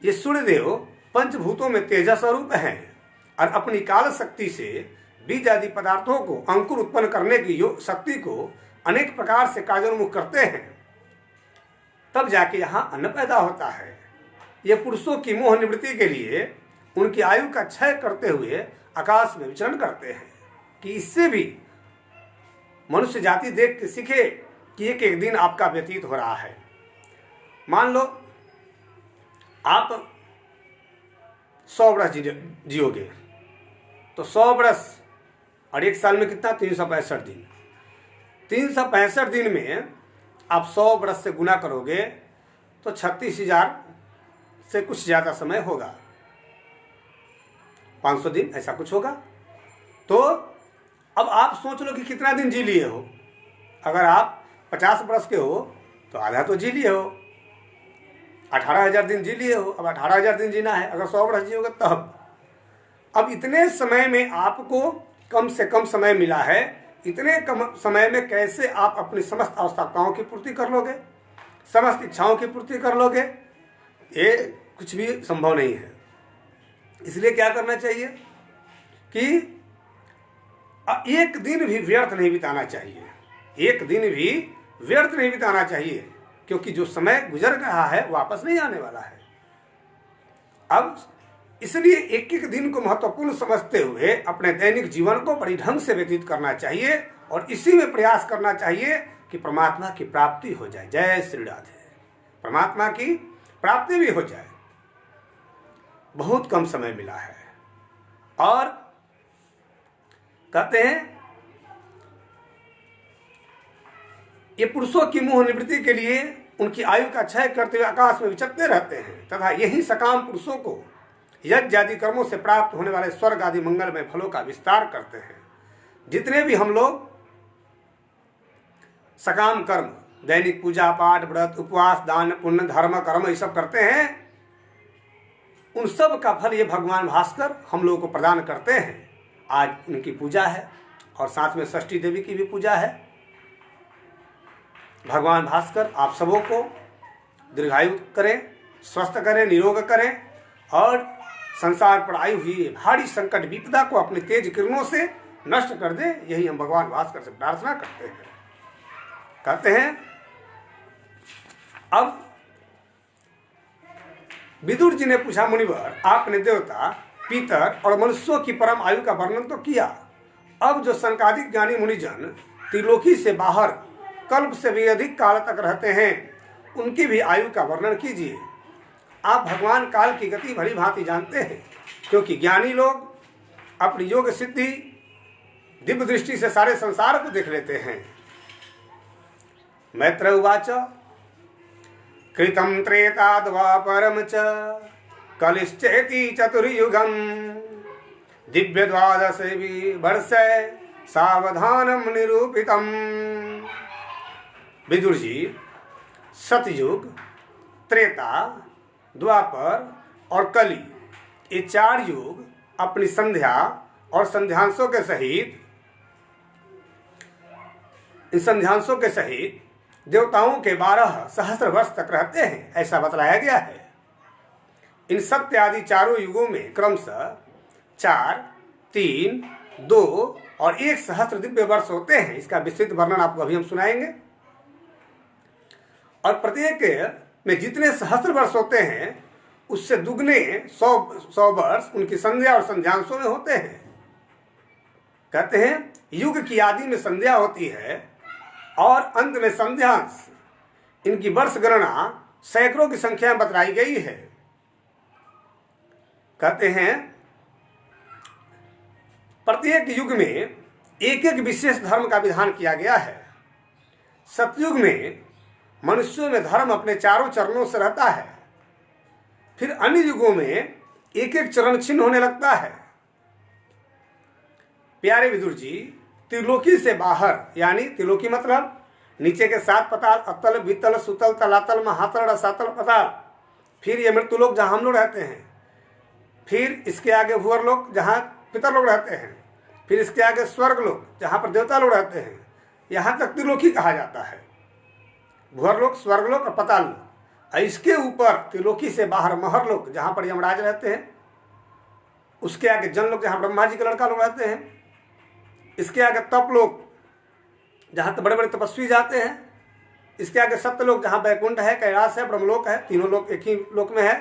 Speaker 1: ये सूर्यदेव पंचभूतों में तेजस स्वरूप हैं और अपनी काल शक्ति से बीज आदि पदार्थों को अंकुर उत्पन्न करने की शक्ति को अनेक प्रकार से कार्योन्मुख करते हैं, तब जाके यहाँ अन्न पैदा होता है। ये पुरुषों की मोह निवृत्ति के लिए उनकी आयु का क्षय करते हुए आकाश में विचरण करते हैं कि इससे भी मनुष्य जाति देख के सीखे कि एक एक दिन आपका व्यतीत हो रहा है। मान लो आप 100 वर्ष जियोगे तो 100 वर्ष और एक साल में कितना? 365 दिन। 365 दिन में आप 100 वर्ष से गुना करोगे तो 36,000 से कुछ ज्यादा समय होगा, 500 दिन ऐसा कुछ होगा। तो अब आप सोच लो कि कितना दिन जी लिए हो। अगर आप 50 वर्ष के हो तो आधा तो जी लिए हो, 18,000 दिन जी लिए हो। अब 18,000 दिन जीना है, अगर 100 वर्ष जियोगे तब। अब इतने समय में आपको कम से कम समय मिला है, इतने कम समय में कैसे आप अपनी समस्त आवश्यकताओं की पूर्ति कर लोगे, समस्त इच्छाओं की पूर्ति कर लोगे? ये कुछ भी संभव नहीं है। इसलिए क्या करना चाहिए कि एक दिन भी व्यर्थ नहीं बिताना चाहिए। एक दिन भी व्यर्थ नहीं बिताना चाहिए, क्योंकि जो समय गुजर रहा है वापस नहीं आने वाला है। अब इसलिए एक एक दिन को महत्वपूर्ण समझते हुए अपने दैनिक जीवन को बड़ी ढंग से व्यतीत करना चाहिए और इसी में प्रयास करना चाहिए कि परमात्मा की प्राप्ति हो जाए। जय श्री राधे। परमात्मा की प्राप्ति भी हो जाए। बहुत कम समय मिला है और कहते हैं ये पुरुषों की मोह निवृत्ति के लिए उनकी आयु का क्षय करते हुए आकाश में विचरते रहते हैं तथा यही सकाम पुरुषों को यज्ञ आदि कर्मों से प्राप्त होने वाले स्वर्ग आदि मंगलमय फलों का विस्तार करते हैं। जितने भी हम लोग सकाम कर्म, दैनिक पूजा पाठ, व्रत, उपवास, दान, पुण्य, धर्म, कर्म ये सब करते हैं, उन सब का फल ये भगवान भास्कर हम लोगों को प्रदान करते हैं। आज उनकी पूजा है और साथ में षष्ठी देवी की भी पूजा है। भगवान भास्कर आप सबों को दीर्घायु करें, स्वस्थ करें, निरोग करें और संसार पर आई हुई भारी संकट विपदा को अपने तेज किरणों से नष्ट कर दे, यही हम भगवान भास्कर से प्रार्थना करते हैं। कहते हैं अब विदुर जी ने पूछा, मुनिवर आपने देवता, पितर और मनुष्यों की परम आयु का वर्णन तो किया, अब जो संकादिक ज्ञानी मुनिजन त्रिलोकी से बाहर कल्प से भी अधिक काल तक रहते हैं, उनकी भी आयु का वर्णन कीजिए। आप भगवान काल की गति भली भांति जानते हैं, क्योंकि ज्ञानी लोग अपनी योग सिद्धि दिव्य दृष्टि से सारे संसार को देख लेते हैं। मैत्र उवाच कृतं त्रेता द्वापरम च कलिश्चेति चतुर्युगम दिव्य द्वादश वर्ष सावधानम निरूपितम। विदुर जी, सतयुग, त्रेता, द्वापर और कली, ये 4 युग अपनी संध्या और संध्यांशों के सहित, इन संध्यांशों के सहित देवताओं के 12 सहस्र वर्ष तक रहते हैं, ऐसा बतलाया गया है। इन सत्य आदि चारों युगों में क्रमशः 4, 3, 2 और 1 सहस्र दिव्य वर्ष होते हैं। इसका विस्तृत वर्णन आपको अभी हम सुनाएंगे। और प्रत्येक में जितने सहस्र वर्ष होते हैं उससे दुगने 100 वर्ष उनकी संध्या और संध्यांशों में होते हैं। कहते हैं युग की आदि में संध्या होती है और अंत में संध्यांश। इनकी वर्ष गणना सैकड़ों की संख्या में बतलाई गई है। कहते हैं प्रत्येक युग में एक एक विशेष धर्म का विधान किया गया है। सतयुग में मनुष्यों में धर्म अपने चारों चरणों से रहता है। फिर अन्य युगों में एक एक चरण छिन्न होने लगता है। प्यारे विदुर जी, त्रिलोकी से बाहर, यानी त्रिलोकी मतलब नीचे के 7 पताल, अतल, वितल, सुतल, तलातल, महातल, रसातल, पताल, फिर ये मृत्यु लोक जहां हम लोग रहते हैं, फिर इसके आगे भूअर लोक जहां पितर लोग रहते हैं, फिर इसके आगे स्वर्ग लोक जहां पर देवता लोग रहते हैं, यहां तक त्रिलोकी कहा जाता है। भूअर लोक, स्वर्ग लोक और पताल लोक। इसके ऊपर त्रिलोकी से बाहर महर लोक जहां पर यमराज रहते हैं, उसके आगे जन लोक जहां ब्रह्मा जी के लड़का लोग रहते हैं, इसके आगे तप लोक जहां तो बड़े बड़े तपस्वी जाते हैं, इसके आगे सत्य लोक जहां वैकुंठ है, कैलाश है, ब्रह्मलोक है, तीनों लोक एक ही लोक में है।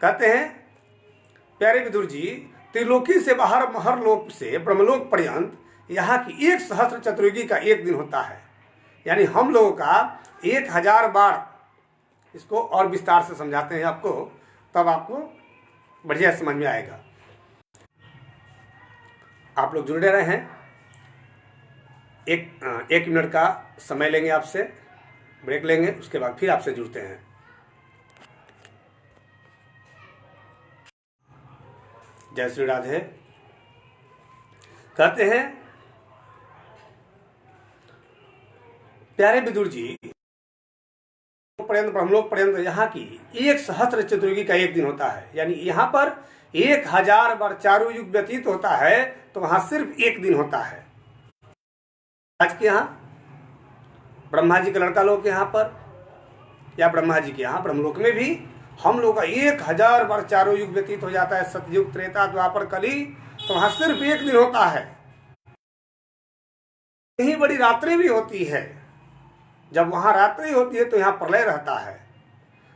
Speaker 1: कहते हैं प्यारे विदुर जी, त्रिलोकी से बाहर महर लोक से ब्रह्मलोक पर्यंत यहाँ की 1 सहस्र चतुर्युगी का 1 दिन होता है। यानी हम लोगों का 1000 बार। इसको और विस्तार से समझाते हैं आपको, तब आपको बढ़िया समझ में आएगा। आप लोग जुड़े रहे हैं। एक मिनट का समय लेंगे, आपसे ब्रेक लेंगे, उसके बाद फिर आपसे जुड़ते हैं। जय श्री राधे। कहते हैं प्यारे विदुर जी, पर्यंत ब्रह्मलोक पर्यंत यहाँ की 1 सहस्र चतुर्युगी का 1 दिन होता है। यानी यहाँ पर 1000 बार चारों युग व्यतीत होता है, तो वहां सिर्फ 1 दिन होता है। आज के यहाँ ब्रह्मा जी के लड़का लोग के यहाँ पर, या ब्रह्मा जी के यहाँ ब्रह्मलोक में भी हम लोग का 1000 बार चारों युग व्यतीत हो जाता है। सतयुग, त्रेता, द्वापर, कली, तो वहां सिर्फ 1 दिन होता है। यही बड़ी रात्रि भी होती है। जब वहां रात्रि होती है तो यहाँ प्रलय रहता है,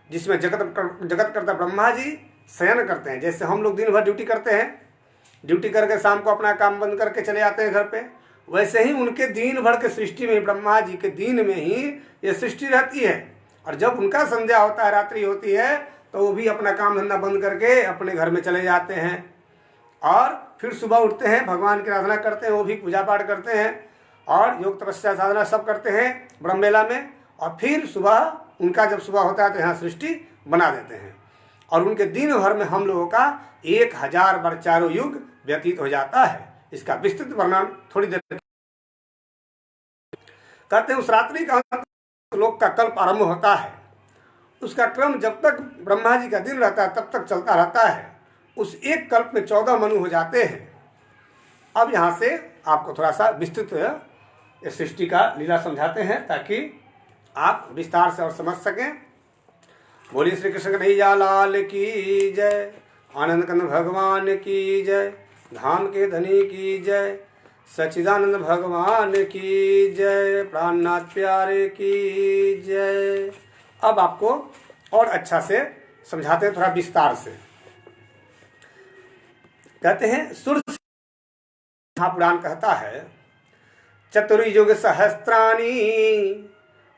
Speaker 1: जिसमें जगत करता ब्रह्मा जी शयन करते हैं। जैसे हम लोग दिन भर ड्यूटी करते हैं, ड्यूटी करके शाम को अपना काम बंद करके चले जाते हैं घर पे, वैसे ही उनके दिन भर के सृष्टि में, ब्रह्मा जी के दिन में ही ये सृष्टि रहती है। और जब उनका संध्या होता है, रात्रि होती है, तो वो भी अपना काम धंधा बंद करके अपने घर में चले जाते हैं और फिर सुबह उठते हैं, भगवान की आराधना करते हैं, वो भी पूजा पाठ करते हैं और योग तपस्या साधना सब करते हैं ब्रह्मवेला में। और फिर सुबह उनका जब सुबह होता है तो यहाँ सृष्टि बना देते हैं। और उनके दिन भर में हम लोगों का 1000 बार चारों युग व्यतीत हो जाता है। इसका विस्तृत वर्णन थोड़ी देर कहते हैं। उस रात्रि का लोक का कल्प आरंभ होता है। उसका क्रम जब तक ब्रह्मा जी का दिन रहता है तब तक चलता रहता है। उस एक कल्प में 14 मनु हो जाते हैं। अब यहाँ से आपको थोड़ा सा विस्तृत सृष्टि का लीला समझाते हैं ताकि आप विस्तार से और समझ सकें। बोलिए श्री कृष्ण कन्हैया लाल की जय, आनंद कंद भगवान की जय, धाम के धनी की जय, सच्चिदानंद भगवान की जय, प्राणनाथ प्यारे की जय। अब आपको और अच्छा से समझाते हैं, थोड़ा विस्तार से। कहते हैं सूर्य महापुराण कहता है, चतुर्युग सहस्राणि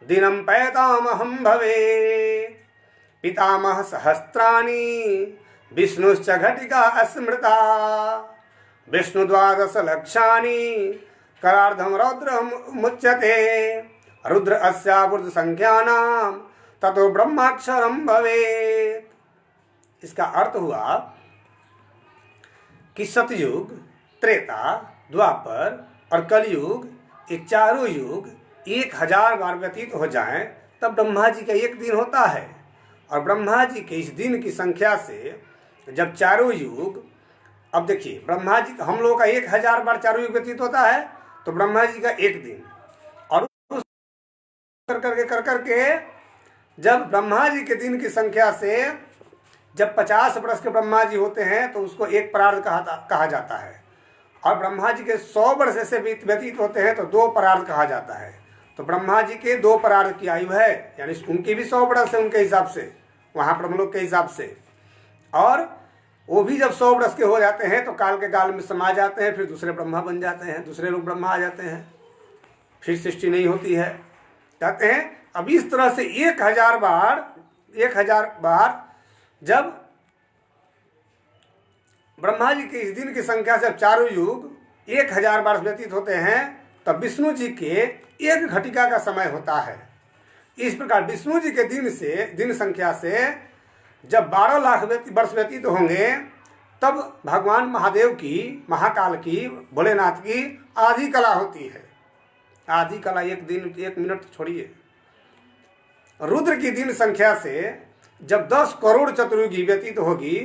Speaker 1: दिनम पैतामहं भवे, पितामह सहस्राणि विष्णुश्च घटिका स्मृता, विष्णु द्वादश लक्षानि करार्धम रौद्र मुच्यते, रुद्र अस्यावृत संख्यानां ततो ब्रह्माक्षरम भवेत्। इसका अर्थ हुआ कि सतयुग, त्रेता, द्वापर और कलयुग, ये चारों युग 1000 बार व्यतीत हो जाएं तब ब्रह्मा जी का एक दिन होता है। और ब्रह्मा जी के इस दिन की संख्या से जब चारों युग, अब देखिए ब्रह्मा जी, हम लोगों का 1000 बार चारों युग व्यतीत होता है, तो ब्रह्मा जी का एक दिन, और उस कर करके जब ब्रह्मा जी के दिन की संख्या से जब 50 वर्ष के ब्रह्मा जी होते हैं तो उसको एक परार्ध कहा जाता है, और ब्रह्मा जी के 100 वर्ष से व्यतीत होते हैं तो 2 परार्ध कहा जाता है। तो ब्रह्मा जी के 2 परार्ध की आयु है, यानी उनकी भी 100 वर्ष है उनके हिसाब से, वहाँ पर हम लोग के हिसाब से। और वो भी जब 100 वर्ष के हो जाते हैं तो काल के काल में समा जाते हैं, फिर दूसरे ब्रह्मा बन जाते हैं, दूसरे लोग ब्रह्मा आ जाते हैं, फिर सृष्टि नहीं होती है। कहते हैं अब इस तरह से 1000 बार जब ब्रह्मा जी के इस दिन की संख्या से चारों युग 1000 बार व्यतीत होते हैं, तब विष्णु जी के एक घटिका का समय होता है। इस प्रकार विष्णु जी के दिन संख्या से जब 12 लाख वर्ष व्यतीत होंगे तब भगवान महादेव की, महाकाल की, भोलेनाथ की आधी कला होती है। आधी कला 1 दिन 1 मिनट छोड़िए। रुद्र की दिन संख्या से जब 10 करोड़ चतुर्युगी व्यतीत होगी,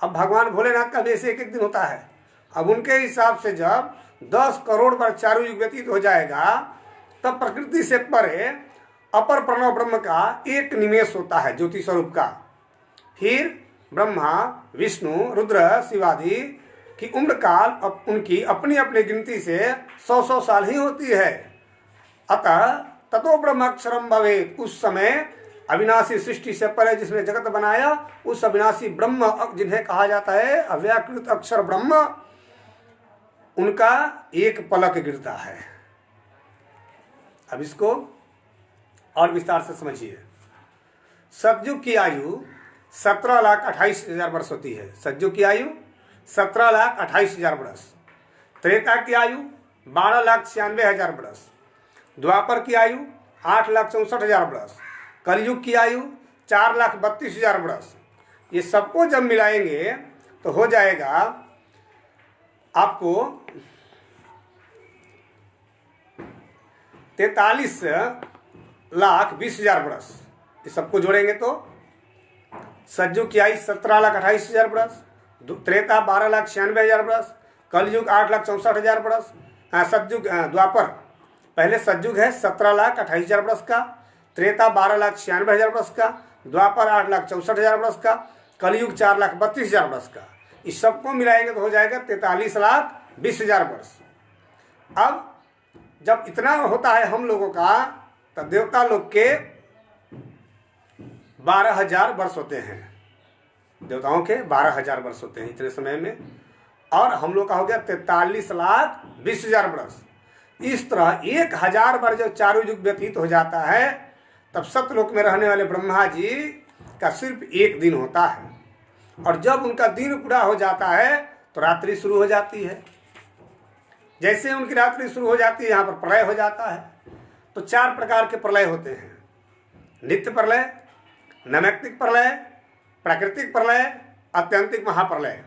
Speaker 1: अब भगवान भोलेनाथ का भी ऐसे एक दिन होता है। अब उनके हिसाब से जब 10 करोड़ बार चारों युग व्यतीत हो जाएगा तब प्रकृति से परे अपर प्रणव ब्रह्म का एक निमेष होता है, ज्योति स्वरूप का। फिर ब्रह्मा, विष्णु, रुद्र, शिवादि की उम्र काल उनकी अपनी अपनी गिनती से 100 साल ही होती है। अतः ततो ब्रह्माक्षरम भवेत्, उस समय अविनाशी सृष्टि से परे जिसने जगत बनाया उस अविनाशी ब्रह्म जिन्हें कहा जाता है अव्याकृत अक्षर ब्रह्म, उनका एक पलक गिरता है। अब इसको और विस्तार से समझिए। सतयुग की आयु 17,28,000 वर्ष होती है। सतयुग की आयु 17,28,000 वर्ष। त्रेता की आयु 12,96,000 वर्ष। द्वापर की आयु 8,64,000 वर्ष। कलयुग की आयु 4,32,000 वर्ष। ये सबको जब मिलाएंगे तो हो जाएगा आपको 43,20,000 वर्ष। ये सबको जोड़ेंगे तो सतयुग की आयु 17,28,000 वर्ष, त्रेता 12,96,000 वर्ष, कलयुग 8,64,000 वर्ष। सतयुग द्वापर, पहले सतयुग है 17,28,000 वर्ष का, त्रेता 12,96,000 वर्ष का, द्वापर 8,64,000 वर्ष का, कलयुग 4,32,000 वर्ष का। इस सबको मिलाएंगे तो हो जाएगा 43,20,000 वर्ष। अब जब इतना होता है हम लोगों का, तब देवता लोग के 12,000 वर्ष होते हैं। देवताओं के 12,000 वर्ष होते हैं इतने समय में, और हम लोग का हो गया 43,20,000 वर्ष। इस तरह 1000 बार जब चारों युग व्यतीत हो जाता है तब सतलोक में रहने वाले ब्रह्मा जी का सिर्फ एक दिन होता है। और जब उनका दिन पूरा हो जाता है तो रात्रि शुरू हो जाती है। जैसे उनकी रात्रि शुरू हो जाती है, यहाँ पर प्रलय हो जाता है। तो 4 प्रकार के प्रलय होते हैं: नित्य प्रलय, नैमित्तिक प्रलय, प्राकृतिक प्रलय, आत्यंतिक महाप्रलय।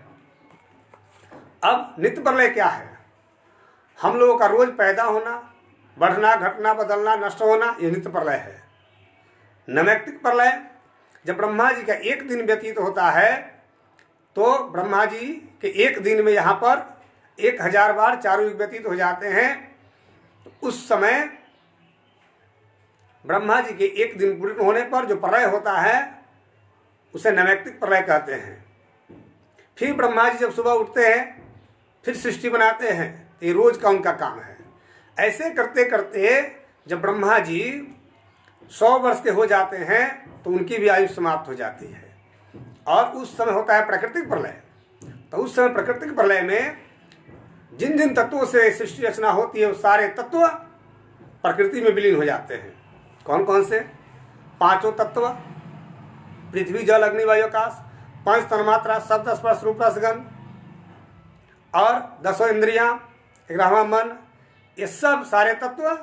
Speaker 1: अब नित्य प्रलय क्या है? हम लोगों का रोज पैदा होना, बढ़ना, घटना, बदलना, नष्ट होना, ये नित्य प्रलय है। नैमित्तिक प्रलय, जब ब्रह्मा जी का एक दिन व्यतीत होता है तो ब्रह्मा जी के एक दिन में यहाँ पर 1000 बार चारों युग व्यतीत हो जाते हैं। तो उस समय ब्रह्मा जी के एक दिन पूर्ण होने पर जो प्रलय होता है उसे नैमित्तिक प्रलय कहते हैं। फिर ब्रह्मा जी जब सुबह उठते हैं फिर सृष्टि बनाते हैं। ये रोज का उनका काम है। ऐसे करते करते जब ब्रह्मा जी 100 वर्ष के हो जाते हैं तो उनकी भी आयु समाप्त हो जाती है। और उस समय होता है प्राकृतिक प्रलय। तो उस समय प्राकृतिक प्रलय में जिन जिन तत्वों से सृष्टि रचना होती है वो सारे तत्व प्रकृति में विलीन हो जाते हैं। कौन कौन से? 5 तत्व, पृथ्वी जल अग्नि वायु आकाश, 5 तन्मात्रा, शब्द स्पर्श रूप रस गंध और 10 इंद्रियां, 11वां मन, ये सब सारे तत्व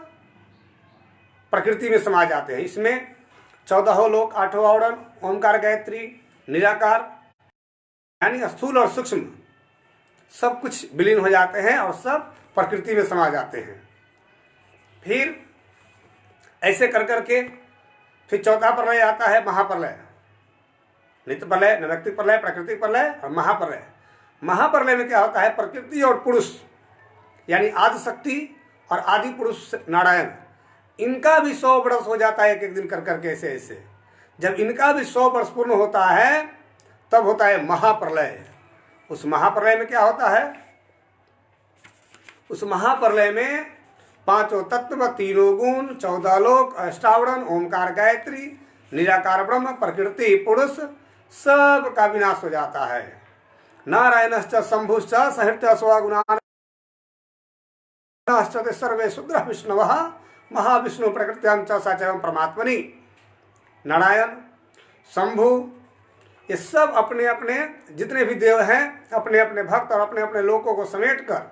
Speaker 1: प्रकृति में समा जाते हैं। इसमें 14 लोक, 8 आवरण, ओमकार गायत्री, निराकार, यानी स्थूल और सूक्ष्म सब कुछ विलीन हो जाते हैं और सब प्रकृति में समा जाते हैं। फिर ऐसे कर करके फिर चौथा प्रलय आता है, महाप्रलय। नित्य प्रलय, नैमित्तिक प्रलय, प्राकृतिक प्रलय और महाप्रलय। महाप्रलय में क्या होता है? प्रकृति और पुरुष यानी आदि शक्ति और आदि पुरुष नारायण, इनका भी 100 वर्ष हो जाता है एक एक दिन कर करके ऐसे ऐसे। जब इनका भी 100 वर्ष पूर्ण होता है तब होता है महाप्रलय। उस महाप्रलय में क्या होता है? उस महाप्रलय में 5 तत्व, 3 गुण, 14 लोक, अष्टावरण, ओमकार गायत्री, निराकार ब्रह्म, प्रकृति पुरुष सब का विनाश हो जाता है। नारायणश्च शंभुश्च सहृत्य स्वगुणान् सर्वे शुद्र विष्णवः महाविष्णु प्रकृत्यां च सचैवं परमात्मनि। नारायण, शंभु, ये सब अपने अपने जितने भी देव हैं अपने अपने भक्त और अपने अपने लोकों को समेट कर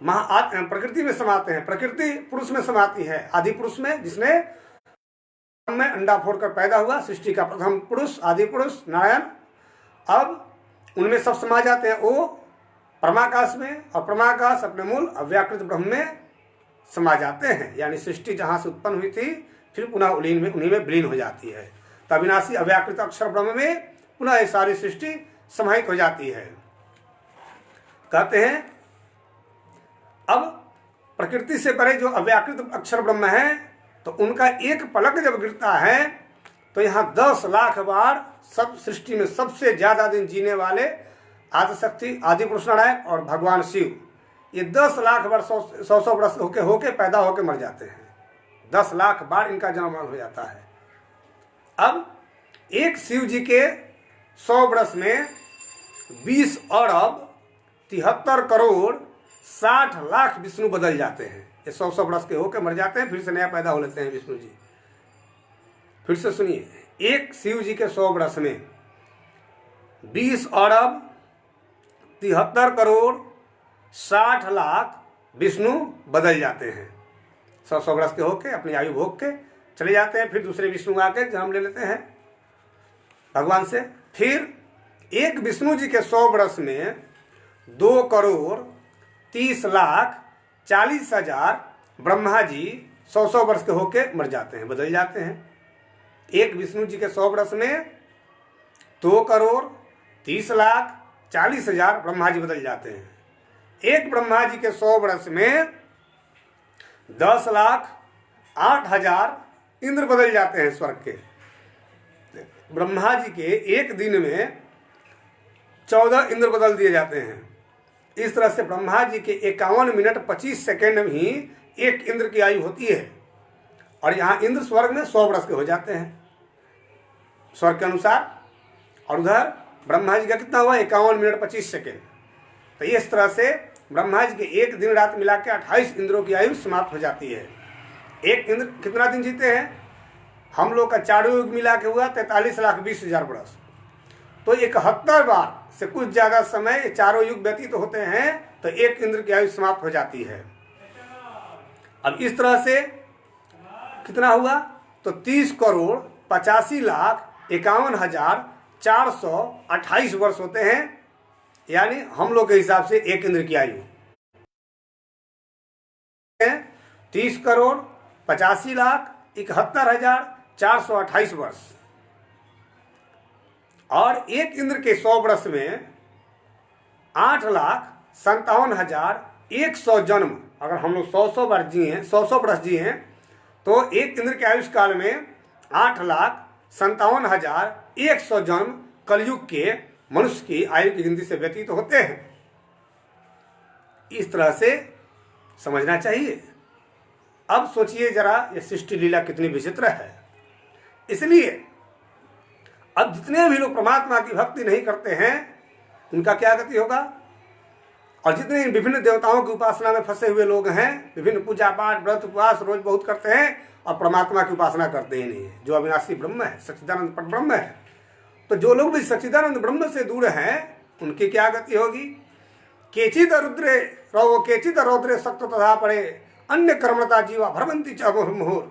Speaker 1: प्रकृति में समाते हैं। प्रकृति पुरुष में समाती है, आदि पुरुष में, जिसने में अंडा फोड़कर पैदा हुआ, सृष्टि का प्रथम पुरुष आदि पुरुष नारायण। अब उनमें सब समा जाते हैं वो परमाकाश में, और परमाकाश अपने मूल अव्याकृत ब्रह्म में समा जाते हैं। यानी सृष्टि जहाँ से उत्पन्न हुई थी फिर पुनः उन्हीं में विलीन हो जाती है। तो अविनाशी अव्याकृत अक्षर ब्रह्म में पुनः ये सारी सृष्टि समाहित हो जाती है। कहते हैं अब प्रकृति से परे जो अव्याकृत अक्षर ब्रह्म है तो उनका एक पलक जब गिरता है तो यहाँ 10 लाख बार सब सृष्टि में सबसे ज्यादा दिन जीने वाले आदिशक्ति आदि पुरुष नारायण और भगवान शिव, ये 10 लाख बार 100 वर्ष होके पैदा होके मर जाते हैं। 10 लाख बार इनका जन्म हो जाता है। अब एक शिव जी के 100 वर्ष में 20 अरब 73 करोड़ 60 लाख विष्णु बदल जाते हैं। ये 100 वर्ष के होके मर जाते हैं, फिर से नया पैदा हो लेते हैं विष्णु जी। फिर से सुनिए, एक शिव जी के 100 वर्ष में 20 अरब 73 करोड़ 60 लाख विष्णु बदल जाते हैं। 100 वर्ष के होके अपनी आयु भोग के चले जाते हैं, फिर दूसरे विष्णु आके जन्म ले लेते हैं भगवान से। फिर एक विष्णु जी के 100 वर्ष में 2 करोड़ 30 लाख 40 हजार ब्रह्मा जी 100 वर्ष के होके मर जाते हैं, बदल जाते हैं। एक विष्णु जी के 100 वर्ष में 2 करोड़ 30 लाख 40 हजार ब्रह्मा जी बदल जाते हैं। एक ब्रह्मा जी के 100 वर्ष में 10 लाख 8 हजार इंद्र बदल जाते हैं स्वर्ग के। ब्रह्मा जी के एक दिन में 14 इंद्र बदल दिए जाते हैं। इस तरह से ब्रह्मा जी के 51 मिनट 25 सेकेंड में ही एक इंद्र की आयु होती है। और यहाँ इंद्र स्वर्ग में 100 वर्ष के हो जाते हैं स्वर्ग के अनुसार, और उधर ब्रह्मा जी का कितना हुआ? 51 मिनट 25 सेकेंड। तो इस तरह से ब्रह्मा जी के एक दिन रात मिला के 28 इंद्रों की आयु समाप्त हो जाती है। एक इंद्र कितना दिन जीते हैं? हम लोग का चारों युग मिला के हुआ 43 लाख 20 हजार वर्ष। तो 71 बार से कुछ ज्यादा समय ये चारों युग व्यतीत तो होते हैं, तो एक इंद्र की आयु समाप्त हो जाती है। अब इस तरह से कितना हुआ? तो 30 करोड़ 85 लाख 51 हजार 428 वर्ष होते हैं, यानी हम लोग के हिसाब से एक इंद्र की आयु 30 करोड़ 85 लाख 71 हजार 428 वर्ष। और एक इंद्र के 100 वर्ष में 8 लाख 57 हजार 100 जन्म। अगर हम लोग 100 वर्ष जी हैं, 100 वर्ष जी हैं, तो एक इंद्र के आयुष काल में 8 लाख 57 हजार 100 जन्म कलयुग के मनुष्य की आयु की गिनती से व्यतीत होते हैं। इस तरह से समझना चाहिए। अब सोचिए जरा, ये सृष्टि लीला कितनी विचित्र है। इसलिए अब जितने भी लोग परमात्मा की भक्ति नहीं करते हैं उनका क्या गति होगा, और जितने विभिन्न देवताओं की उपासना में फंसे हुए लोग हैं, विभिन्न पूजा पाठ व्रत उपवास रोज बहुत करते हैं और परमात्मा की उपासना करते ही नहीं है, जो अविनाशी ब्रह्म है, सच्चिदानंद परब्रह्म है। तो जो लोग भी सच्चिदानंद ब्रह्म से दूर हैं उनकी क्या गति होगी। केचित रुद्रे रहो केचित रौद्रे सक्त तथा पड़े अन्य कर्मता जीवा भ्रमंती च मुहुर।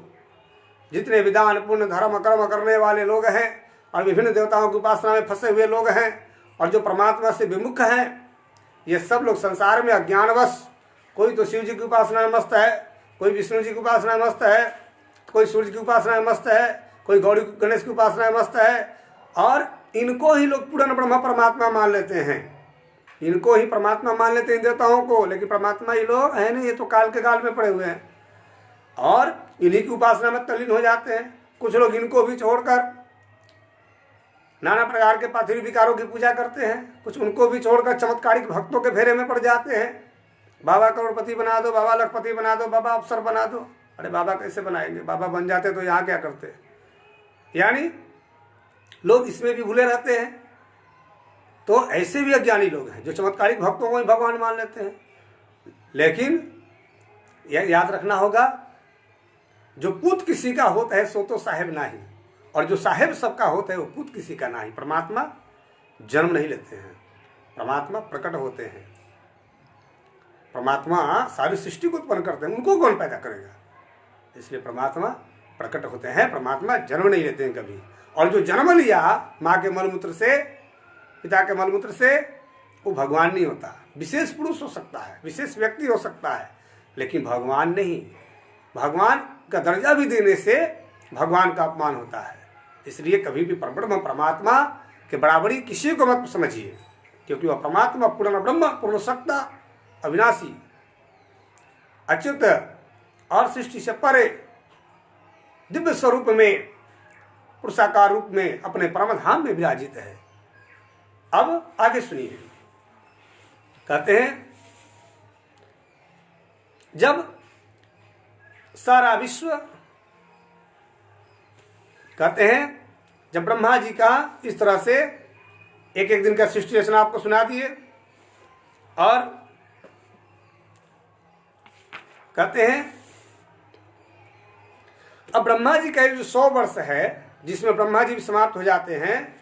Speaker 1: जितने विधान पुण्य धर्म कर्म करने वाले लोग हैं और विभिन्न देवताओं की उपासना में फंसे हुए लोग हैं और जो परमात्मा से विमुख हैं, ये सब लोग संसार में अज्ञानवश, कोई तो शिव जी की उपासना में मस्त है, कोई विष्णु जी की उपासना में मस्त है, कोई सूर्य की उपासना में मस्त है, कोई गौरी गणेश की उपासना में मस्त है, और इनको ही लोग पूर्ण ब्रह्म परमात्मा मान लेते हैं। इनको ही परमात्मा मान लेते हैं देवताओं को, लेकिन परमात्मा ये लोग है नहीं, ये तो काल के काल में पड़े हुए हैं और इन्हीं की उपासना में तल्लीन हो जाते हैं। कुछ लोग इनको भी छोड़कर नाना प्रकार के पाथरी विकारों की पूजा करते हैं, कुछ उनको भी छोड़कर चमत्कारिक भक्तों के फेरे में पड़ जाते हैं। बाबा करोड़पति बना दो, बाबा लखपति बना दो, बाबा अफसर बना दो। अरे बाबा कैसे बनाएंगे, बाबा बन जाते तो यहाँ क्या करते। यानी लोग इसमें भी भूले रहते हैं। तो ऐसे भी अज्ञानी लोग हैं जो चमत्कारिक भक्तों को ही भगवान मान लेते हैं। लेकिन यह याद रखना होगा, जो पूत किसी का होता है सो तो साहेब नहीं, और जो साहेब सबका होता है वो पूत किसी का नहीं। परमात्मा जन्म नहीं लेते हैं, परमात्मा प्रकट होते हैं। परमात्मा सारी सृष्टि को उत्पन्न करते हैं, उनको कौन पैदा करेगा। इसलिए परमात्मा प्रकट होते हैं, परमात्मा जन्म नहीं लेते हैं कभी। और जो जन्म लिया माँ के मलमूत्र से, पिता के मलमूत्र से, वो भगवान नहीं होता। विशेष पुरुष हो सकता है, विशेष व्यक्ति हो सकता है, लेकिन भगवान नहीं। भगवान का दर्जा भी देने से भगवान का अपमान होता है। इसलिए कभी भी परब्रह्म परमात्मा के बराबरी किसी को मत समझिए, क्योंकि वह परमात्मा पूर्ण ब्रह्म, पूर्ण सत्ता, अविनाशी, अच्युत और सृष्टि से परे दिव्य स्वरूप में, पुरुषाकार रूप में अपने परम धाम में विराजित है। अब आगे सुनिए, कहते हैं जब सारा विश्व, कहते हैं जब ब्रह्मा जी का इस तरह से एक एक दिन का सृष्टि रचना आपको सुना दिए, और कहते हैं अब ब्रह्मा जी का जो 100 वर्ष है जिसमें ब्रह्मा जी भी समाप्त हो जाते हैं,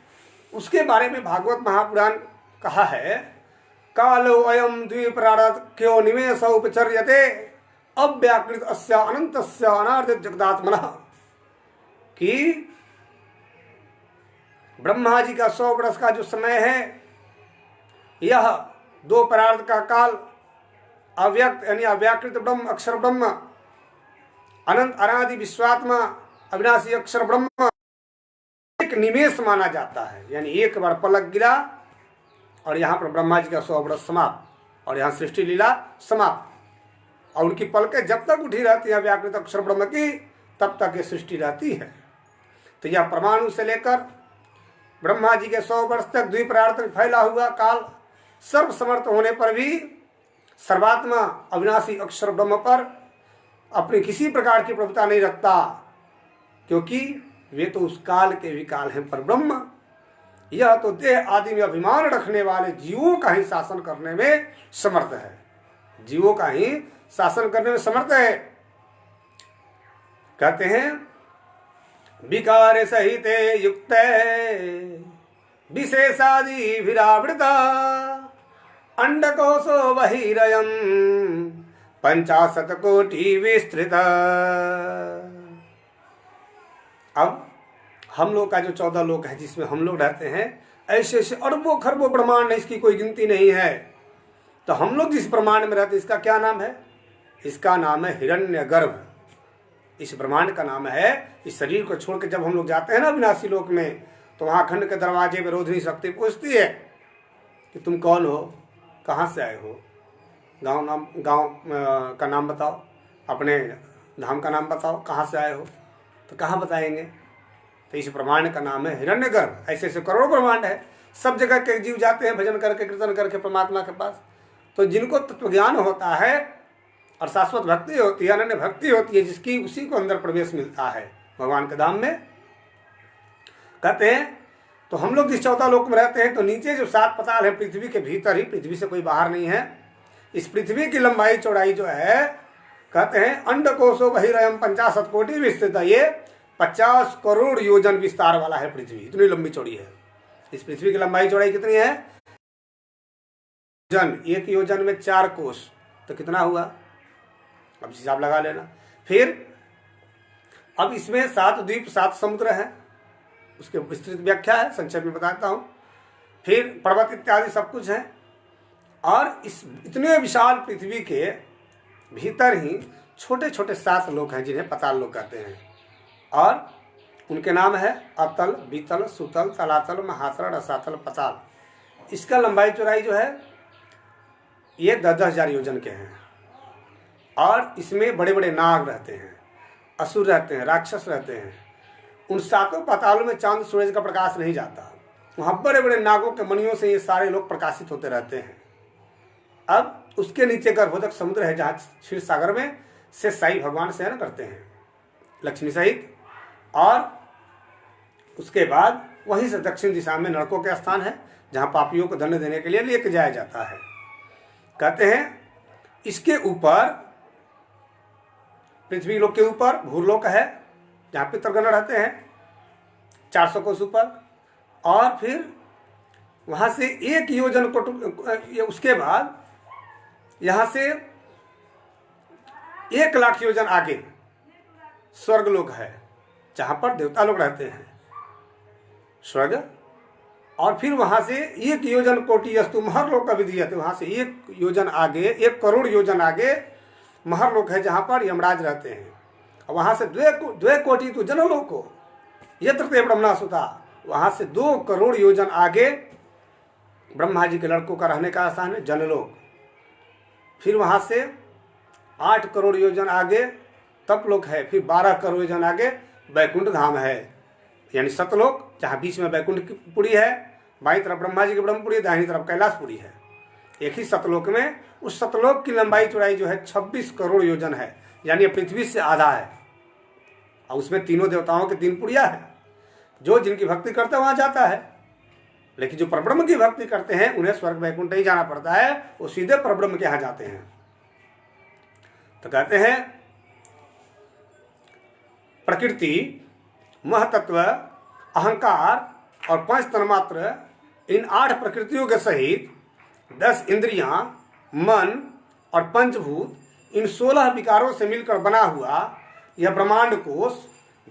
Speaker 1: उसके बारे में भागवत महापुराण कहा है। कालो अयम द्विप्रारक्यो निमेष उपचर्यते अव्याकृत अस्य अनंतस्य अनार्जित जगदात्मनः, कि ब्रह्मा जी का 100 वर्ष का जो समय है, यह 2 परार्ध का काल, अव्यक्त यानी अव्याकृत ब्रह्म, अक्षर ब्रह्म, अनंत अनादि विश्वात्मा अविनाशी अक्षर ब्रह्म, एक निमेष माना जाता है। यानी एक बार पलक गिरा और यहाँ पर ब्रह्मा जी का 100 वर्ष समाप्त, और यहाँ सृष्टि लीला समाप्त, और उनकी पलकें जब तक उठी रहती है व्याकृत अक्षर ब्रह्म की, तब तक ये सृष्टि रहती है। तो यह परमाणु से लेकर ब्रह्मा जी के 100 वर्ष तक द्विपरार्थ में फैला हुआ काल, सर्वसमर्थ होने पर भी सर्वात्मा अविनाशी अक्षर ब्रह्म पर अपनी किसी प्रकार की प्रभुता नहीं रखता, क्योंकि वे तो उस काल के विकाल हैं। पर ब्रह्म यह तो देह आदि में अभिमान रखने वाले जीवों का ही शासन करने में समर्थ है, जीवों का ही शासन करने में समर्थ है। कहते हैं विकार सहित युक्त विशेषादि विरावृता अंडकोशो बहिरयम् 50 कोटि विस्तृत। अब हम लोग का जो 14 लोक है जिसमें हम लोग रहते हैं, ऐसे ऐसे अरबों खरबों ब्रह्मांड है, इसकी कोई गिनती नहीं है। तो हम लोग जिस ब्रह्मांड में रहते हैं इसका क्या नाम है? इसका नाम है हिरण्यगर्भ। इस ब्रह्मांड का नाम है। इस शरीर को छोड़ के जब हम लोग जाते हैं ना विनाशी लोक में, तो वहाँ खंड के दरवाजे में रोधिनी शक्ति पूछती है कि तुम कौन हो, कहाँ से आए हो, गांव का नाम बताओ, अपने धाम का नाम बताओ, कहाँ से आए हो। तो कहाँ बताएंगे? तो इस ब्रह्मांड का नाम है हिरण्यगर्भ। ऐसे ऐसे करोड़ों ब्रह्मांड है, सब जगह के जीव जाते हैं भजन करके कीर्तन करके परमात्मा के पास। तो जिनको तत्वज्ञान होता है और शाश्वत भक्ति होती है, अनन्य भक्ति होती है जिसकी, उसी को अंदर प्रवेश मिलता है भगवान के धाम में। कहते हैं तो हम लोग जिस 14 लोक में रहते हैं, तो नीचे जो 7 पताल है पृथ्वी के भीतर ही, पृथ्वी से कोई बाहर नहीं है। इस पृथ्वी की लंबाई चौड़ाई जो है, कहते हैं अंडकोशो बहिरयम 50 कोटि विस्तृत, ये 50 करोड़ योजन विस्तार वाला है पृथ्वी, इतनी लंबी चौड़ी है। इस पृथ्वी की लंबाई चौड़ाई कितनी है? एक योजन में 4 कोश, तो कितना हुआ? अब हिसाब लगा लेना। फिर अब इसमें 7 द्वीप 7 समुद्र है, उसके विस्तृत व्याख्या है, संक्षेप में बताता हूँ। फिर पर्वत इत्यादि सब कुछ है। और इस इतने विशाल पृथ्वी के भीतर ही छोटे छोटे 7 लोक हैं जिन्हें पताल लोक कहते हैं, और उनके नाम है अतल, बीतल, सुतल, तलातल, महातल, रसातल, पताल। इसका लंबाई चौड़ाई जो है ये 10,000 योजन के हैं। और इसमें बड़े बड़े नाग रहते हैं, असुर रहते हैं, राक्षस रहते हैं। उन 7 पतालों में चांद सूरज का प्रकाश नहीं जाता, वहाँ बड़े बड़े नागों के मणियों से ये सारे लोग प्रकाशित होते रहते हैं। अब उसके नीचे गर्भोदक समुद्र है जहाँ क्षीर सागर में से साई भगवान शयन करते हैं लक्ष्मी सहित। और उसके बाद वहीं से दक्षिण दिशा में नरकों के स्थान है जहाँ पापियों को दंड देने के लिए लेके जाया जाता है। कहते हैं इसके ऊपर पृथ्वी लोक के ऊपर भूरलोक है जहाँ पितरगण रहते हैं 400 कोस ऊपर। और फिर वहाँ से 1 योजन को, उसके बाद यहाँ से 1 लाख योजन आगे स्वर्ग लोक है जहाँ पर देवता लोग रहते हैं, स्वर्ग। और फिर वहाँ से 1 योजन कोटि अस्तु महरलोक का विधि है, वहाँ से 1 योजन आगे, 1 करोड़ योजन आगे महरलोक है जहाँ पर यमराज रहते हैं। और वहाँ से 2 कोटि तो जनलोक को यत्र ते ब्रह्मणा सुता, वहाँ से 2 करोड़ योजन आगे ब्रह्मा जी के लड़कों का रहने का स्थान है जनलोक। फिर वहाँ से 8 करोड़ योजन आगे तपलोक है। फिर 12 करोड़ योजन आगे वैकुंठ धाम है, यानी सतलोक, जहाँ बीच में वैकुंठ की पुरी है, बाईं तरफ ब्रह्मा जी की ब्रह्मपुरी, दाहिनी तरफ कैलाशपुरी है। एक ही सतलोक में, उस सतलोक की लंबाई चौड़ाई जो है 26 करोड़ योजन है, यानी पृथ्वी से आधा है। और उसमें तीनों देवताओं के 3 पुड़िया है। जो जिनकी भक्ति करते हैं वहाँ जाता है, लेकिन जो परब्रह्म की भक्ति करते हैं उन्हें स्वर्ग वैकुंठ नहीं जाना पड़ता है, वो सीधे परब्रह्म के यहाँ जाते हैं। तो कहते हैं प्रकृति, महतत्व, अहंकार और 5 तन्मात्र, इन 8 प्रकृतियों के सहित 10 इंद्रियां, मन और पंचभूत, इन 16 विकारों से मिलकर बना हुआ यह ब्रह्मांड कोश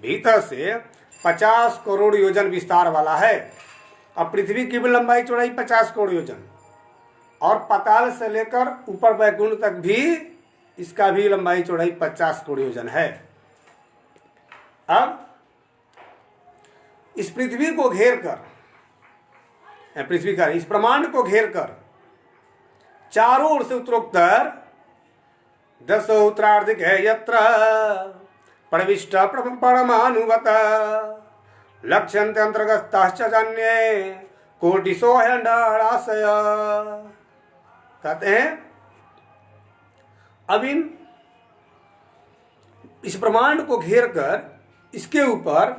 Speaker 1: भीतर से 50 करोड़ योजन विस्तार वाला है। अब पृथ्वी की भी लंबाई चौड़ाई 50 करोड़ योजन, और पाताल से लेकर ऊपर वैकुंठ तक भी इसका भी लंबाई चौड़ाई 50 करोड़ योजन है। अब इस पृथ्वी को घेर कर, पृथ्वी का इस ब्रह्मांड को घेर कर चारों ओर से उत्तरोत्तर 10 उत्तरार्धिक है यत्र प्रविष्ट परमाणुवत लक्ष्यन्ते अंतर्गताश्च जन्ये कोटिशो हंडाराशय। कहते हैं अब इस ब्रह्मांड को घेर कर इसके ऊपर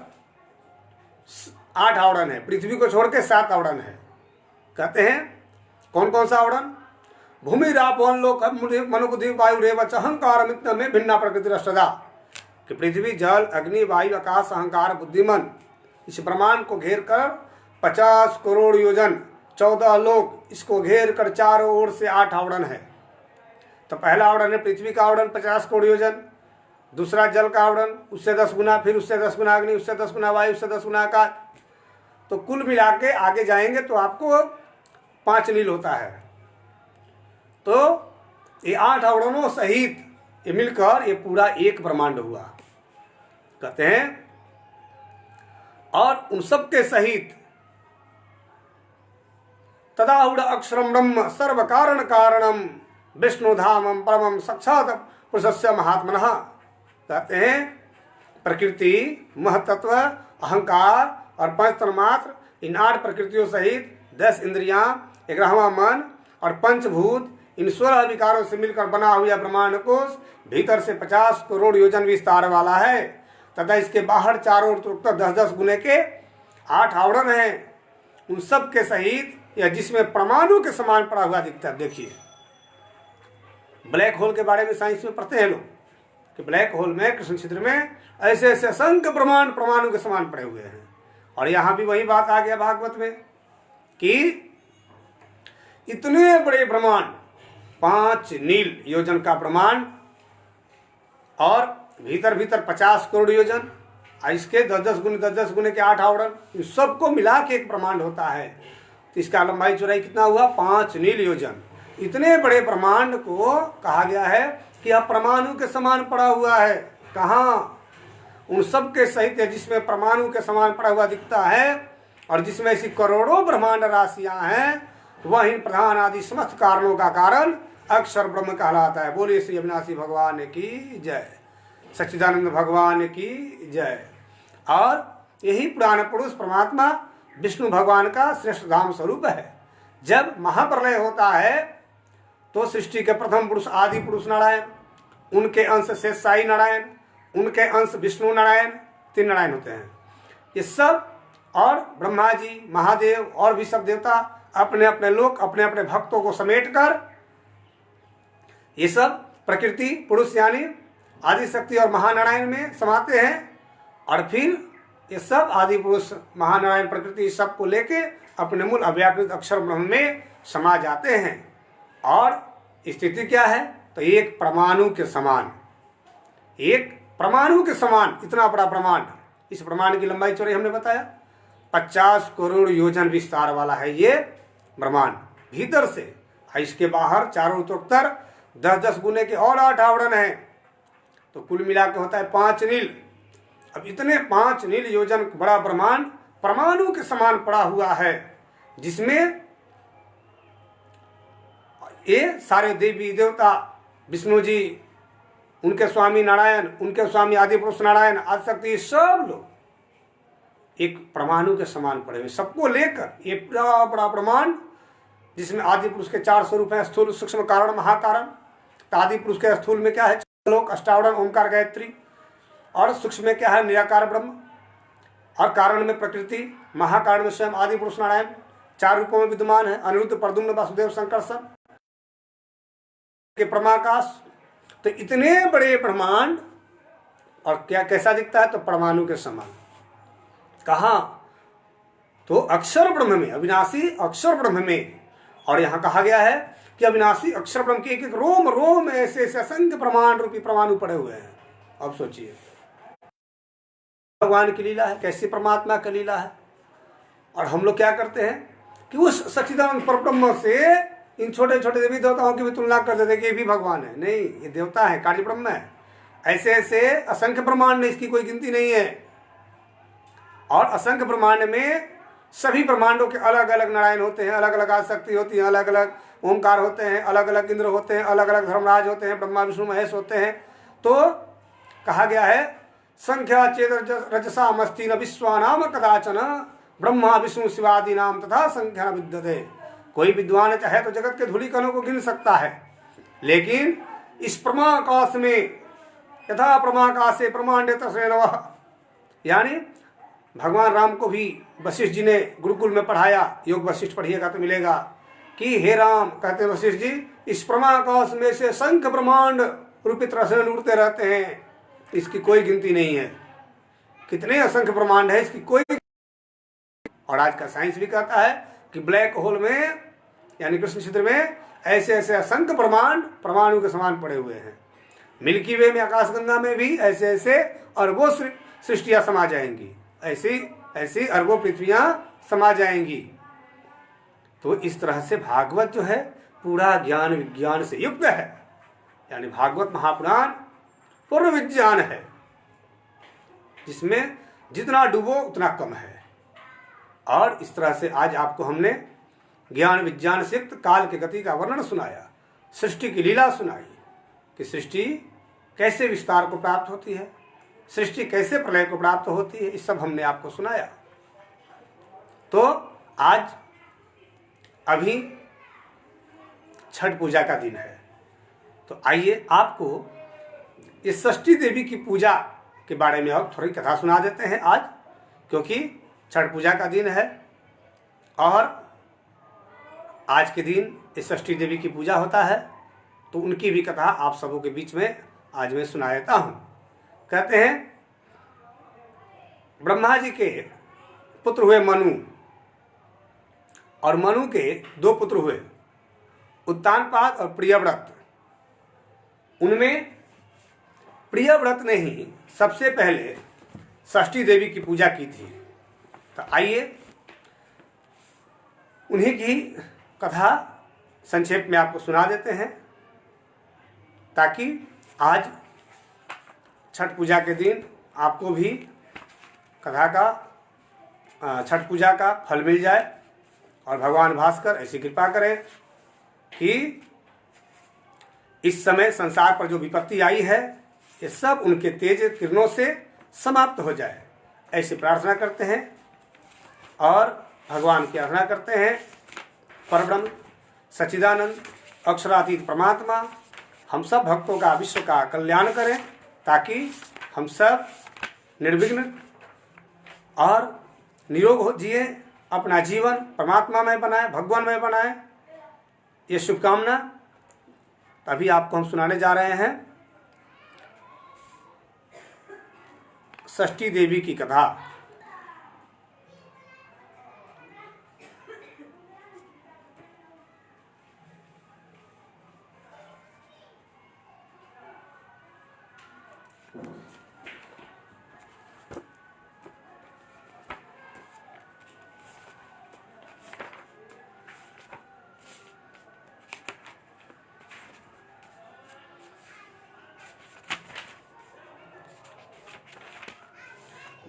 Speaker 1: 8 आवरण है, पृथ्वी को छोड़ के 7 आवरण है। कहते हैं कौन कौन सा आवरण? भूमि रापोन लोक मनुबुद्धि वायु रेवच अहंकार मित्र में भिन्ना प्रकृति रष्टदा, कि पृथ्वी, जल, अग्नि, वायु, आकाश, अहंकार, बुद्धिमन, इस ब्रह्मांड को घेर कर 50 करोड़ योजन 14 लोक, इसको घेर कर चारों ओर से 8 आवरण है। तो पहला आवरण है पृथ्वी का आवरण 50 करोड़ योजन, दूसरा जल का आवरण, उससे 10 गुना, फिर उससे 10 गुना अग्नि, उससे 10 गुना वायु, उससे 10 गुना आकाश। तो कुल मिला के आगे जाएंगे तो आपको 5 नील होता है। तो ये 8 आवरणों सहित ये मिलकर ये पूरा एक ब्रह्मांड हुआ, कहते हैं। और उन सब के सहित तदाहुड़ अक्षरम ब्रह्म सर्व कारण कारणम विष्णु धामम परमम साक्षात पुरुषस्य महात्मनः। कहते हैं प्रकृति, महतत्व, अहंकार और 5 तन्मात्र, इन 8 प्रकृतियों सहित 10 इंद्रियां, 11वां मन और पंचभूत, इन 16 विकारों से मिलकर बना हुआ ब्रह्मांड कोश भीतर से 50 करोड़ योजन विस्तार वाला है तथा इसके बाहर चारों ओर 10-10 गुने के 8 आवरण हैं। उन सब के सहित या जिसमें परमाणु के समान पड़ा हुआ दिखता है। देखिए, ब्लैक होल के बारे में साइंस में पढ़ते हैं लोग कि ब्लैक होल में, कृष्ण क्षेत्र में ऐसे ऐसे असंख्य ब्रह्मांड परमाणु के समान पड़े हुए हैं। और यहां भी वही बात आ गया भागवत में कि इतने बड़े ब्रह्मांड, 5 नील योजन का ब्रह्मांड और भीतर भीतर 50 करोड़ योजन, इसके 10-10 गुने के 8 आवरण, इन सबको मिला के एक ब्रह्मांड होता है। तो इसका लंबाई चौड़ाई कितना हुआ? 5 नील योजन। इतने बड़े ब्रह्मांड को कहा गया है कि यह परमाणु के समान पड़ा हुआ है। कहाँ? उन सब के सहित है जिसमें परमाणु के समान पड़ा हुआ दिखता है और जिसमें ऐसी करोड़ों ब्रह्मांड राशियां हैं, वह इन प्रधान आदि समस्त कारणों का कारण अक्षर ब्रह्म कहलाता है। बोलिए श्री अविनाशी भगवान की जय, सच्चिदानंद भगवान की जय। और यही पुराण पुरुष परमात्मा विष्णु भगवान का श्रेष्ठ धाम स्वरूप है। जब महाप्रलय होता है तो सृष्टि के प्रथम पुरुष आदि पुरुष नारायण, उनके अंश शेषशाही नारायण, उनके अंश विष्णु नारायण, 3 नारायण होते हैं ये सब, और ब्रह्मा जी, महादेव और भी सब देवता अपने अपने लोग अपने अपने भक्तों को समेटकर ये सब प्रकृति पुरुष यानी आदि शक्ति और महानारायण में समाते हैं। और फिर ये सब आदि पुरुष महानारायण प्रकृति सब को लेके अपने मूल अव्याकृत अक्षर ब्रह्म में समा जाते हैं। और स्थिति क्या है? तो एक परमाणु के समान, एक परमाणु के समान इतना बड़ा ब्रह्मांड। इस ब्रह्मांड की लंबाई चौड़ाई हमने बताया 50 करोड़ योजन विस्तार वाला है ये ब्रह्मांड भीतर से। इसके बाहर चारों तरफ 10-10 गुने के और 8 आवरण हैं, तो कुल मिला के होता है 5 नील। अब इतने 5 नील योजन बड़ा ब्रह्मांड परमाणु के समान पड़ा हुआ है, जिसमें ये सारे देवी देवता, विष्णु जी, उनके स्वामी नारायण, उनके स्वामी आदि पुरुष नारायण, आदिशक्ति, सब लोग एक परमाणु के समान पड़े हुए। सबको लेकर ये बड़ा बड़ा ब्रह्मांड, जिसमें आदि पुरुष के 4 स्वरूप हैं, स्थूल सूक्ष्म कारण महाकारण। तो आदि पुरुष के स्थूल में क्या है? लोक अष्टावरण ओंकार गायत्री, और सूक्ष्म में क्या है? निराकार ब्रह्म, और कारण में प्रकृति, महाकारण में स्वयं आदि पुरुष नारायण 4 रूपों में विद्यमान है, अनिरुद्ध, प्रद्युम्न, वासुदेव, संकर्षण के परमाकाश। तो इतने बड़े ब्रह्मांड और क्या कैसा दिखता है? तो परमाणु के समान। कहाँ? तो अक्षर ब्रह्म में, अविनाशी अक्षर ब्रह्म में। और यहां कहा गया है कि अविनाशी अक्षर ब्रह्म के एक एक रोम रोम ऐसे ऐसे असंख्य ब्रह्मांड रूपी परमाणु पड़े हुए हैं। अब सोचिए, भगवान की लीला है, कैसी परमात्मा की लीला है। और हम लोग क्या करते हैं कि उस सच्चिदानंद परब्रह्म से इन छोटे छोटे देवी देवताओं की भी तुलना कर देते कि ये भी भगवान है। नहीं, ये देवता है, कार्य ब्रह्म है। ऐसे ऐसे असंख्य ब्रह्मांड, इसकी कोई गिनती नहीं है। और असंख्य ब्रह्मांड में सभी ब्रह्मांडों के अलग अलग नारायण होते हैं, अलग अलग आदिशक्ति होती है, अलग अलग ओंकार होते हैं, अलग अलग इंद्र होते हैं, अलग अलग धर्मराज होते हैं, ब्रह्मा विष्णु महेश होते हैं। तो कहा गया है संख्या चेत रजसा मस्ती न विश्वानाम कदाचन ब्रह्मा विष्णु शिवादि नाम तथा संख्या न विद्यते। कोई विद्वान चाहे तो जगत के धूलिकणों को गिन सकता है, लेकिन इस परमाकाश में यथा परमाकाशे प्रमाण्यत श्रेणवः, यानी भगवान राम को भी वशिष्ठ जी ने गुरुकुल में पढ़ाया। योग वशिष्ठ पढ़िएगा तो मिलेगा कि हे राम, कहते हैं वशिष्ठ जी, इस परमाकाश में से संख्य ब्रह्मांड रूपित रसन उड़ते रहते हैं, इसकी कोई गिनती नहीं है। कितने असंख्य ब्रह्मांड है, इसकी कोई। और आज का साइंस भी कहता है कि ब्लैक होल में यानी कृष्ण क्षेत्र में ऐसे ऐसे असंख्य ब्रह्मांड परमाणु के समान पड़े हुए हैं। मिल्की वे में, आकाशगंगा में भी ऐसे ऐसे अरबों सृष्टियां समा जाएंगी, ऐसी ऐसी अरबों पृथ्वियां समा जाएंगी। तो इस तरह से भागवत जो है पूरा ज्ञान विज्ञान से युक्त है, यानी भागवत महापुराण पूर्ण विज्ञान है, जिसमें जितना डूबो उतना कम है। और इस तरह से आज आपको हमने ज्ञान विज्ञान से युक्त काल के गति का वर्णन सुनाया, सृष्टि की लीला सुनाई कि सृष्टि कैसे विस्तार को प्राप्त होती है, सृष्टि कैसे प्रलय को प्राप्त होती है, इस सब हमने आपको सुनाया। तो आज अभी छठ पूजा का दिन है। तो आइए आपको इस षष्ठी देवी की पूजा के बारे में अब थोड़ी कथा सुना देते हैं आज, क्योंकि छठ पूजा का दिन है और आज के दिन इस षष्ठी देवी की पूजा होता है। तो उनकी भी कथा आप सबों के बीच में आज मैं सुना देता हूँ। कहते हैं ब्रह्मा जी के पुत्र हुए मनु, और मनु के 2 पुत्र हुए, उत्तानपाद और प्रियव्रत। उनमें प्रियव्रत ने ही सबसे पहले षष्ठी देवी की पूजा की थी। तो आइए उन्हीं की कथा संक्षेप में आपको सुना देते हैं, ताकि आज छठ पूजा के दिन आपको भी कथा का छठ पूजा का फल मिल जाए और भगवान भास्कर ऐसी कृपा करें कि इस समय संसार पर जो विपत्ति आई है ये सब उनके तेज किरणों से समाप्त हो जाए, ऐसी प्रार्थना करते हैं और भगवान की आराधना करते हैं। परब्रह्म सच्चिदानंद अक्षरातीत परमात्मा हम सब भक्तों का विश्व का कल्याण करें, ताकि हम सब निर्विघ्न और निरोग हो जिए, अपना जीवन परमात्मा में बनाए, भगवान में बनाए। ये शुभकामना अभी आपको हम सुनाने जा रहे हैं षष्ठी देवी की कथा।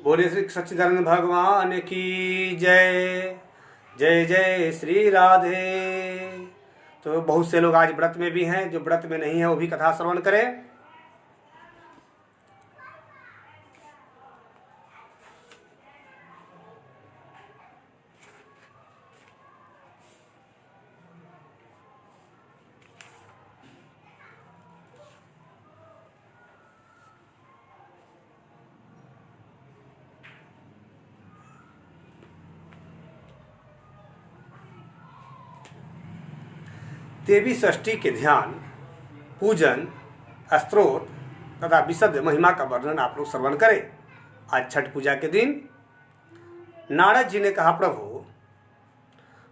Speaker 1: बोले श्री सच्चिदानंद भगवान की जय। जय जय श्री राधे। तो बहुत से लोग आज व्रत में भी हैं, जो व्रत में नहीं है वो भी कथा श्रवण करें। देवी षष्ठी के ध्यान, पूजन, स्तोत्र तथा विशद महिमा का वर्णन आप लोग श्रवण करें। आज छठ पूजा के दिन नारद जी ने कहा, प्रभु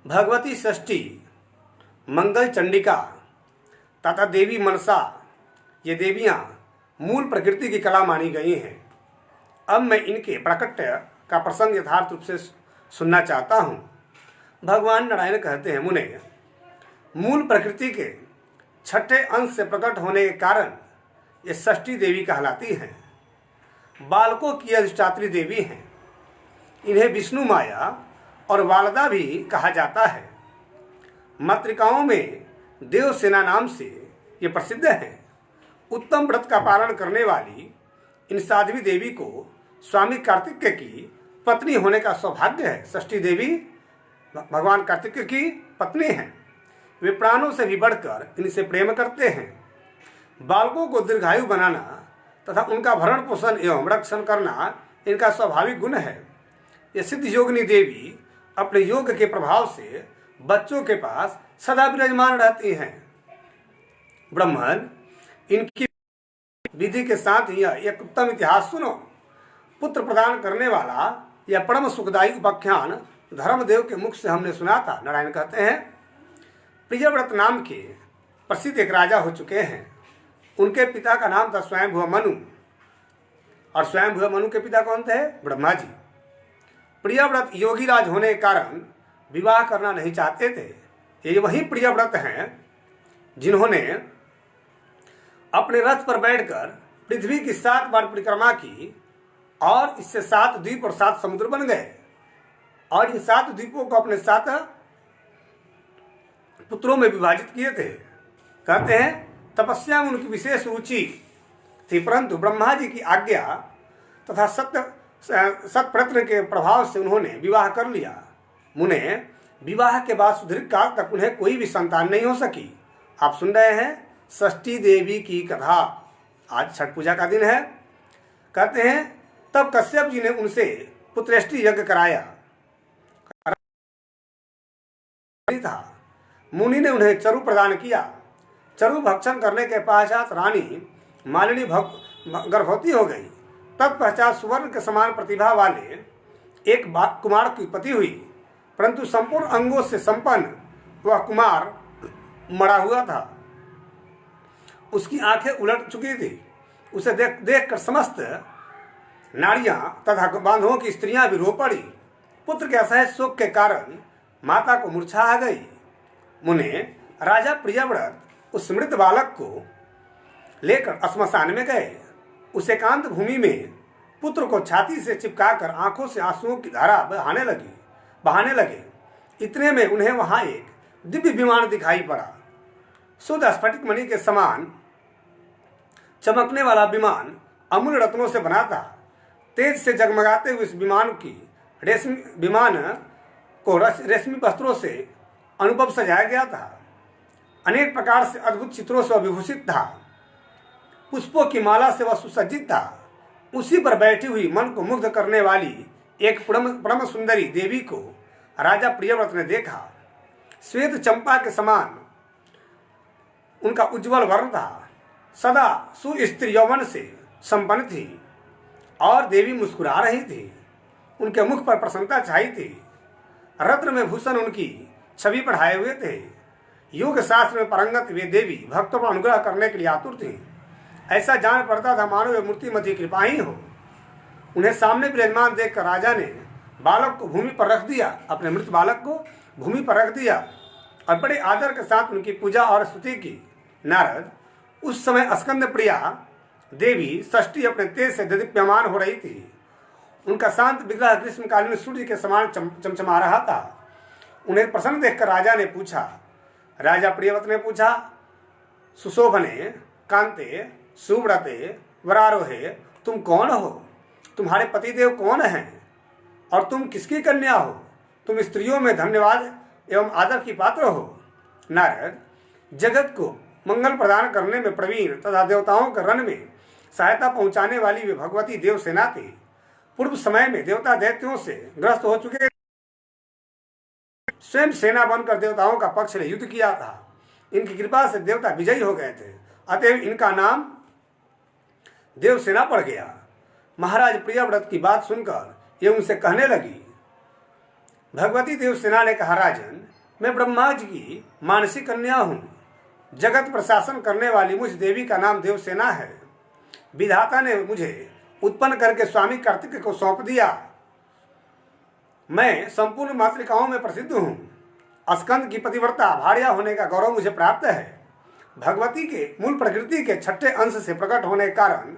Speaker 1: भगवती षष्ठी, मंगल चंडिका तथा देवी मनसा, ये देवियां मूल प्रकृति की कला मानी गई हैं। अब मैं इनके प्राकट्य का प्रसंग यथार्थ रूप से सुनना चाहता हूँ। भगवान नारायण कहते हैं, मुने मूल प्रकृति के छठे अंश से प्रकट होने के कारण ये षष्ठी देवी कहलाती हैं। बालकों की अधिष्ठात्री देवी हैं। इन्हें विष्णु माया और वालदा भी कहा जाता है। मातृकाओं में देवसेना नाम से ये प्रसिद्ध हैं। उत्तम व्रत का पालन करने वाली इन साध्वी देवी को स्वामी कार्तिकेय की पत्नी होने का सौभाग्य है। षष्ठी देवी भगवान कार्तिकेय की पत्नी हैं। वे प्राणों से भी बढ़कर इनसे प्रेम करते हैं। बालकों को दीर्घायु बनाना तथा उनका भरण पोषण एवं रक्षण करना इनका स्वाभाविक गुण है। ये सिद्ध योगिनी देवी अपने योग के प्रभाव से बच्चों के पास सदा विराजमान रहती हैं। ब्राह्मण इनकी विधि के साथ ही एक उत्तम इतिहास सुनो। पुत्र प्रदान करने वाला यह परम सुखदायी उपाख्यान धर्मदेव के मुख से हमने सुना था। नारायण कहते हैं, प्रियव्रत नाम के प्रसिद्ध एक राजा हो चुके हैं। उनके पिता का नाम था स्वयंभुव मनु, और स्वयंभुव मनु के पिता कौन थे? ब्रह्मा जी। प्रियव्रत योगी राज होने के कारण विवाह करना नहीं चाहते थे। ये वही प्रियव्रत हैं जिन्होंने अपने रथ पर बैठकर पृथ्वी की 7 बार परिक्रमा की, और इससे 7 द्वीप और 7 समुद्र बन गए, और इन 7 द्वीपों को अपने 7 पुत्रों में विभाजित किए थे। कहते हैं तपस्या में उनकी विशेष रुचि थी, परंतु ब्रह्मा जी की आज्ञा तथा सत्प्रयत्न के प्रभाव से उन्होंने विवाह कर लिया। मुने विवाह के बाद सुदीर्घ काल तक उन्हें कोई भी संतान नहीं हो सकी। आप सुन रहे हैं षष्ठी देवी की कथा। आज छठ पूजा का दिन है। कहते हैं तब कश्यप जी ने उनसे पुत्रेष्टि यज्ञ कराया था। मुनि ने उन्हें चरु प्रदान किया। चरु भक्षण करने के पश्चात रानी मालिनी गर्भवती हो गई। तत्पश्चात सुवर्ण के समान प्रतिभा वाले एक कुमार की उत्पत्ति हुई, परंतु संपूर्ण अंगों से संपन्न वह कुमार मरा हुआ था। उसकी आंखें उलट चुकी थी। उसे देखकर समस्त नारियां तथा बांधवों की स्त्रियां भी रो पड़ी। पुत्र के असह्य शोक के कारण माता को मूर्छा आ गई। मुने राजा प्रियव्रत उस मृत बालक को लेकर श्मशान में गए। उस एकांत भूमि में पुत्र को छाती से चिपकाकर आंखों से आंसुओं की धारा बहाने लगे। इतने में उन्हें वहां एक दिव्य विमान दिखाई पड़ा। शुद्ध स्फटिक मणि के समान चमकने वाला विमान अमूल्य रत्नों से बना था। तेज से जगमगाते हुए इस विमान को रेशमी वस्त्रों से अनुभव सजाया गया था। अनेक प्रकार से अद्भुत चित्रों से विभूषित था। पुष्पों की माला से वह सुसज्जित था। उसी पर बैठी हुई मन को मुग्ध करने वाली एक परम सुंदरी देवी को राजा प्रियव्रत ने देखा। श्वेत चंपा के समान उनका उज्जवल वर्ण था। सदा सुस्त्री यौवन से संपन्न थी और देवी मुस्कुरा रही थी। उनके मुख पर प्रसन्नता छाई थी। रत्न में भूषण उनकी छवि पढ़ाए हुए थे। योग शास्त्र में पारंगत वे देवी भक्तों पर अनुग्रह करने के लिए आतुर थी। ऐसा जान पड़ता था मानो वे मूर्तिमती कृपा ही हो। उन्हें सामने विराजमान देखकर राजा ने बालक को भूमि पर रख दिया। अपने मृत बालक को भूमि पर रख दिया और बड़े आदर के साथ उनकी पूजा और स्तुति की। नारद उस समय स्कंद प्रिया देवी षष्ठी अपने तेज से दीप्यमान हो रही थी। उनका शांत विग्रह ग्रीष्मकालीन सूर्य के समान चमचमा रहा था। उन्हें प्रसन्न देखकर राजा प्रियव्रत ने पूछा, सुशोभने कांते सुव्रते वरारोहे, तुम कौन हो? तुम्हारे पतिदेव कौन हैं और तुम किसकी कन्या हो? तुम स्त्रियों में धन्यवाद एवं आदर की पात्र हो। नारद, जगत को मंगल प्रदान करने में प्रवीण तथा देवताओं के रण में सहायता पहुंचाने वाली वे भगवती देवसेना थी। पूर्व समय में देवता दैत्यों से ग्रस्त हो चुके, स्वयं सेना बनकर देवताओं का पक्ष ने युद्ध किया था। इनकी कृपा से देवता विजयी हो गए थे, अतएव इनका नाम देवसेना पड़ गया। महाराज प्रियव्रत की बात सुनकर ये उनसे कहने लगी। भगवती देवसेना ने कहा, राजन, मैं ब्रह्मा जी की मानसी कन्या हूँ। जगत प्रशासन करने वाली मुझ देवी का नाम देवसेना है। विधाता ने मुझे उत्पन्न करके स्वामी कार्तिक को सौंप दिया। मैं संपूर्ण मातृकाओं में प्रसिद्ध हूँ। स्कंद की पतिव्रता भार्या होने का गौरव मुझे प्राप्त है। भगवती के मूल प्रकृति के छठे अंश से प्रकट होने के कारण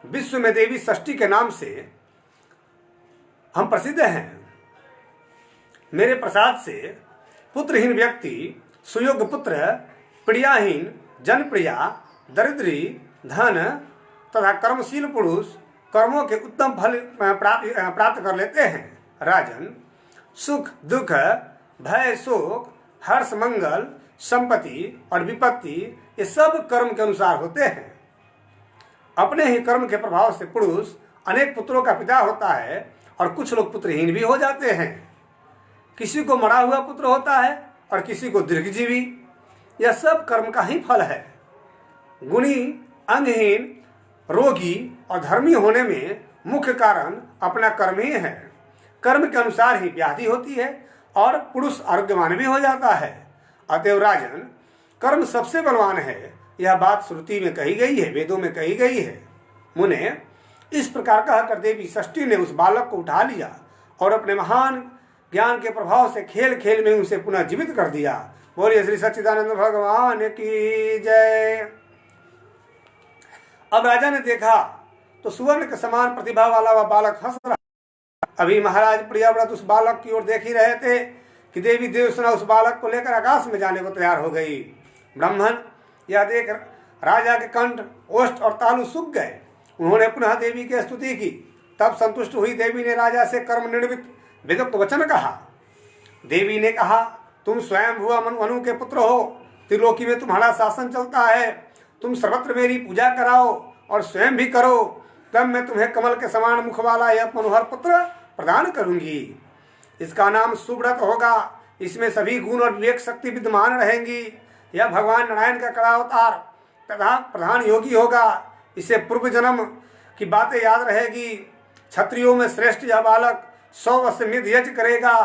Speaker 1: विश्व में देवी षष्ठी के नाम से हम प्रसिद्ध हैं। मेरे प्रसाद से पुत्रहीन व्यक्ति सुयोग्य पुत्र, प्रियाहीन जनप्रिया, दरिद्री धन तथा कर्मशील पुरुष कर्मों के उत्तम फल प्राप्त कर लेते हैं। राजन, सुख दुख भय शोक हर्ष मंगल संपत्ति और विपत्ति ये सब कर्म के अनुसार होते हैं। अपने ही कर्म के प्रभाव से पुरुष अनेक पुत्रों का पिता होता है और कुछ लोग पुत्रहीन भी हो जाते हैं। किसी को मरा हुआ पुत्र होता है और किसी को दीर्घजीवी। यह सब कर्म का ही फल है। गुणी, अंगहीन, रोगी और धर्मी होने में मुख्य कारण अपना कर्म ही है। कर्म के अनुसार ही व्याधि होती है और पुरुष आरोग्यवान भी हो जाता है। अतएव राजन, कर्म सबसे बलवान है। यह बात श्रुति में कही गई है, वेदों में कही गई है। मुने, इस प्रकार कहकर देवी षष्ठी ने उस बालक को उठा लिया और अपने महान ज्ञान के प्रभाव से खेल खेल में उसे पुनः जीवित कर दिया। बोलिए श्री सच्चिदानंद भगवान की जय। अब राजा ने देखा तो सुवर्ण के समान प्रतिभा वाला वह बालक हंस रहा। अभी महाराज प्रियव्रत उस बालक की ओर देख ही रहे थे कि देवी देवसेना उस बालक को लेकर आकाश में जाने को तैयार हो गई। ब्राह्मण यह देख राजा के कंठ, ओष्ठ और तालु सूख गए। उन्होंने पुनः देवी की स्तुति की। तब संतुष्ट हुई देवी ने राजा से कर्म निर्मित वेदोक्त वचन कहा। देवी ने कहा, तुम स्वयं हुआ मनु के पुत्र हो, त्रिलोकी में तुम्हारा शासन चलता है, तुम सर्वत्र मेरी पूजा कराओ और स्वयं भी करो, तब मैं तुम्हें कमल के समान मुख वाला यह मनोहर पुत्र प्रदान करूंगी। इसका नाम सुव्रत होगा, इसमें सभी गुण और विवेक शक्ति विद्यमान रहेंगी। यह भगवान नारायण का कड़ा अवतार तथा प्रधान योगी होगा। इसे पूर्व जन्म की बातें याद रहेगी। क्षत्रियों में श्रेष्ठ यह बालक 100 अश्वमेध यज्ञ करेगा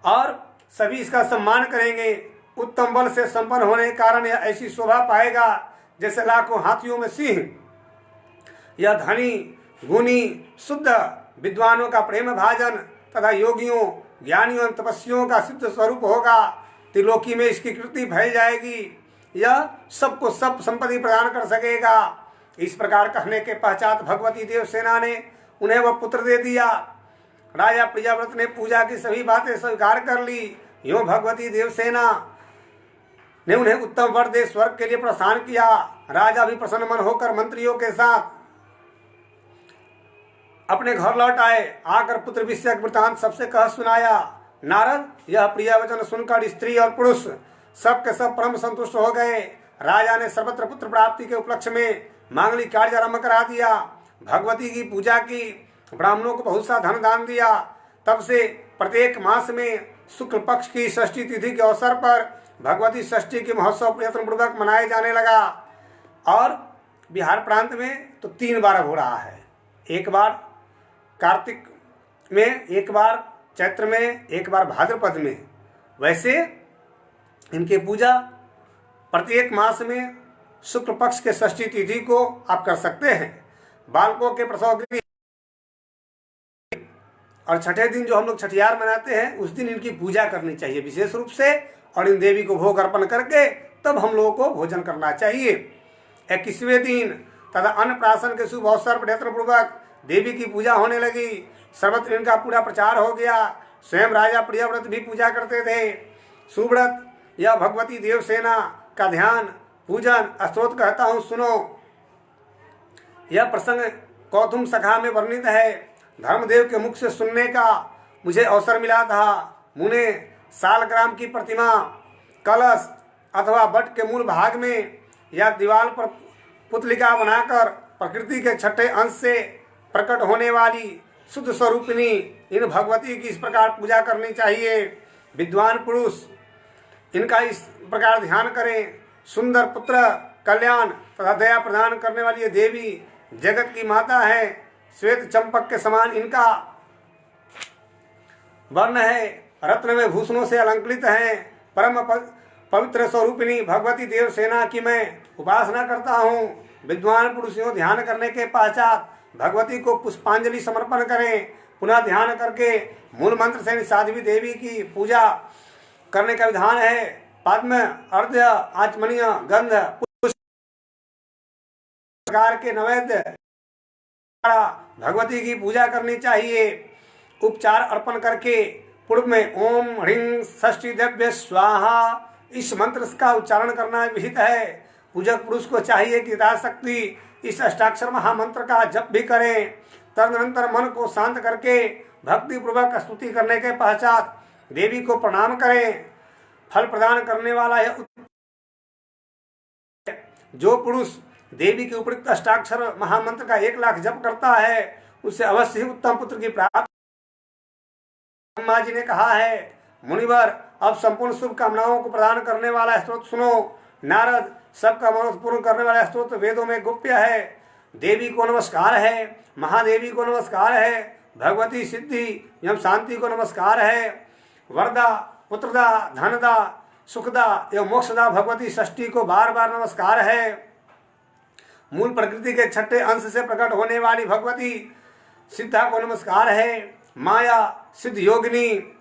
Speaker 1: और सभी इसका सम्मान करेंगे। उत्तम बल से संपन्न होने के कारण यह ऐसी शोभा पाएगा जैसे लाखों हाथियों में सिंह। यह धनी, गुणी, शुद्ध, विद्वानों का प्रेम भाजन तथा योगियों, ज्ञानियों एवं तपस्वियों का सिद्ध स्वरूप होगा। त्रिलोकी में इसकी कीर्ति फैल जाएगी। यह सबको सब संपत्ति प्रदान कर सकेगा। इस प्रकार कहने के पश्चात भगवती देवसेना ने उन्हें वह पुत्र दे दिया। राजा प्रियाव्रत ने पूजा की सभी बातें स्वीकार कर ली। यूं भगवती देवसेना ने उन्हें उत्तम वर दे स्वर्ग के लिए प्रस्थान किया। राजा भी प्रसन्न मन होकर मंत्रियों के साथ अपने घर लौट आए। आकर पुत्र विषयक वृतांत सबसे कह सुनाया। नारद यह प्रिय वचन सुनकर स्त्री और पुरुष सब के सब परम संतुष्ट हो गए। राजा ने सर्वत्र पुत्र प्राप्ति के उपलक्ष्य में मांगलिक कार्य आरंभ करा दिया। भगवती की पूजा की, ब्राह्मणों को बहुत सा धन दान दिया। तब से प्रत्येक मास में शुक्ल पक्ष की षष्ठी तिथि के अवसर पर भगवती षष्ठी के महोत्सव प्रयत्नपूर्वक मनाए जाने लगा। और बिहार प्रांत में तो 3 बार हो रहा है। एक बार कार्तिक में, एक बार चैत्र में, एक बार भाद्रपद में। वैसे इनके पूजा प्रत्येक मास में शुक्ल पक्ष के षष्ठी तिथि को आप कर सकते हैं। बालकों के प्रसव के और छठे दिन जो हम लोग छठियार मनाते हैं, उस दिन इनकी पूजा करनी चाहिए विशेष रूप से, और इन देवी को भोग अर्पण करके तब हम लोगों को भोजन करना चाहिए। 21वें दिन तथा अन्नप्राशन के शुभ अवसर पर यत्नपूर्वक देवी की पूजा होने लगी। सर्वत्र इनका पूरा प्रचार हो गया। स्वयं राजा प्रियव्रत भी पूजा करते थे। सुव्रत यह भगवती देवसेना का ध्यान, पूजन, स्तोत्र कहता हूँ, सुनो। यह प्रसंग कौतुम सखा में वर्णित है। धर्मदेव के मुख से सुनने का मुझे अवसर मिला था। मुने सालग्राम की प्रतिमा, कलश अथवा बट के मूल भाग में या दीवार पर पुतलिका बनाकर प्रकृति के छठे अंश से प्रकट होने वाली शुद्ध स्वरूपिणी इन भगवती की इस प्रकार पूजा करनी चाहिए। विद्वान पुरुष इनका इस प्रकार ध्यान करें। सुंदर पुत्र, कल्याण तथा दया प्रदान करने वाली ये देवी जगत की माता है। श्वेत चंपक के समान इनका वर्ण है। रत्न में भूषणों से अलंकृत है। परम पवित्र स्वरूपिणी भगवती देवसेना की मैं उपासना करता हूँ। विद्वान पुरुषों ध्यान करने के पश्चात भगवती को पुष्पांजलि समर्पण करें। पुनः ध्यान करके मूल मंत्र से साध्वी देवी की पूजा करने का विधान है। पद्म, अर्घ्य, आचमनीय, गंध, पुष्प प्रकार के नैवेद्य भगवती की पूजा करनी चाहिए। उपचार अर्पण करके पूर्व में ओम ह्रीं षष्ठी देव्य स्वाहा इस मंत्र का उच्चारण करना विहित है। पूजक पुरुष को चाहिए कि यथाशक्ति इस अष्टाक्षर महामंत्र का जप भी करें। तदनंतर मन को शांत करके भक्ति पूर्वक स्तुति करने के पश्चात देवी को प्रणाम करें। फल प्रदान करने वाला यह जो पुरुष देवी के उपयुक्त अष्टाक्षर महामंत्र का 1 लाख जप करता है, उसे अवश्य ही उत्तम पुत्र की प्राप्ति। ब्रह्मा जी ने कहा है, मुनिवर अब संपूर्ण शुभ कामनाओं को प्रदान करने वाला स्तोत्र सुनो। नारद सबका मनोरथ पूर्ण करने वाला स्तोत्र वेदों में गुप्य है। देवी को नमस्कार है, महादेवी को नमस्कार है, भगवती सिद्धि एवं शांति को नमस्कार है। वरदा, पुत्रदा, धनदा, सुखदा एवं मोक्षदा भगवती षष्ठी को बार बार नमस्कार है। मूल प्रकृति के छठे अंश से प्रकट होने वाली भगवती सिद्धा को नमस्कार है। माया, सिद्ध योगिनी,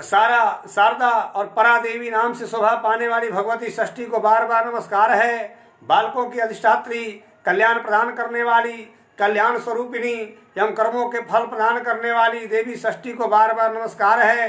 Speaker 1: शारदा और परा देवी नाम से शोभा पाने वाली भगवती षष्ठी को बार बार नमस्कार है। बालकों की अधिष्ठात्री, कल्याण प्रदान करने वाली, कल्याण स्वरूपिणी एवं कर्मों के फल प्रदान करने वाली देवी षष्ठी को बार बार नमस्कार है।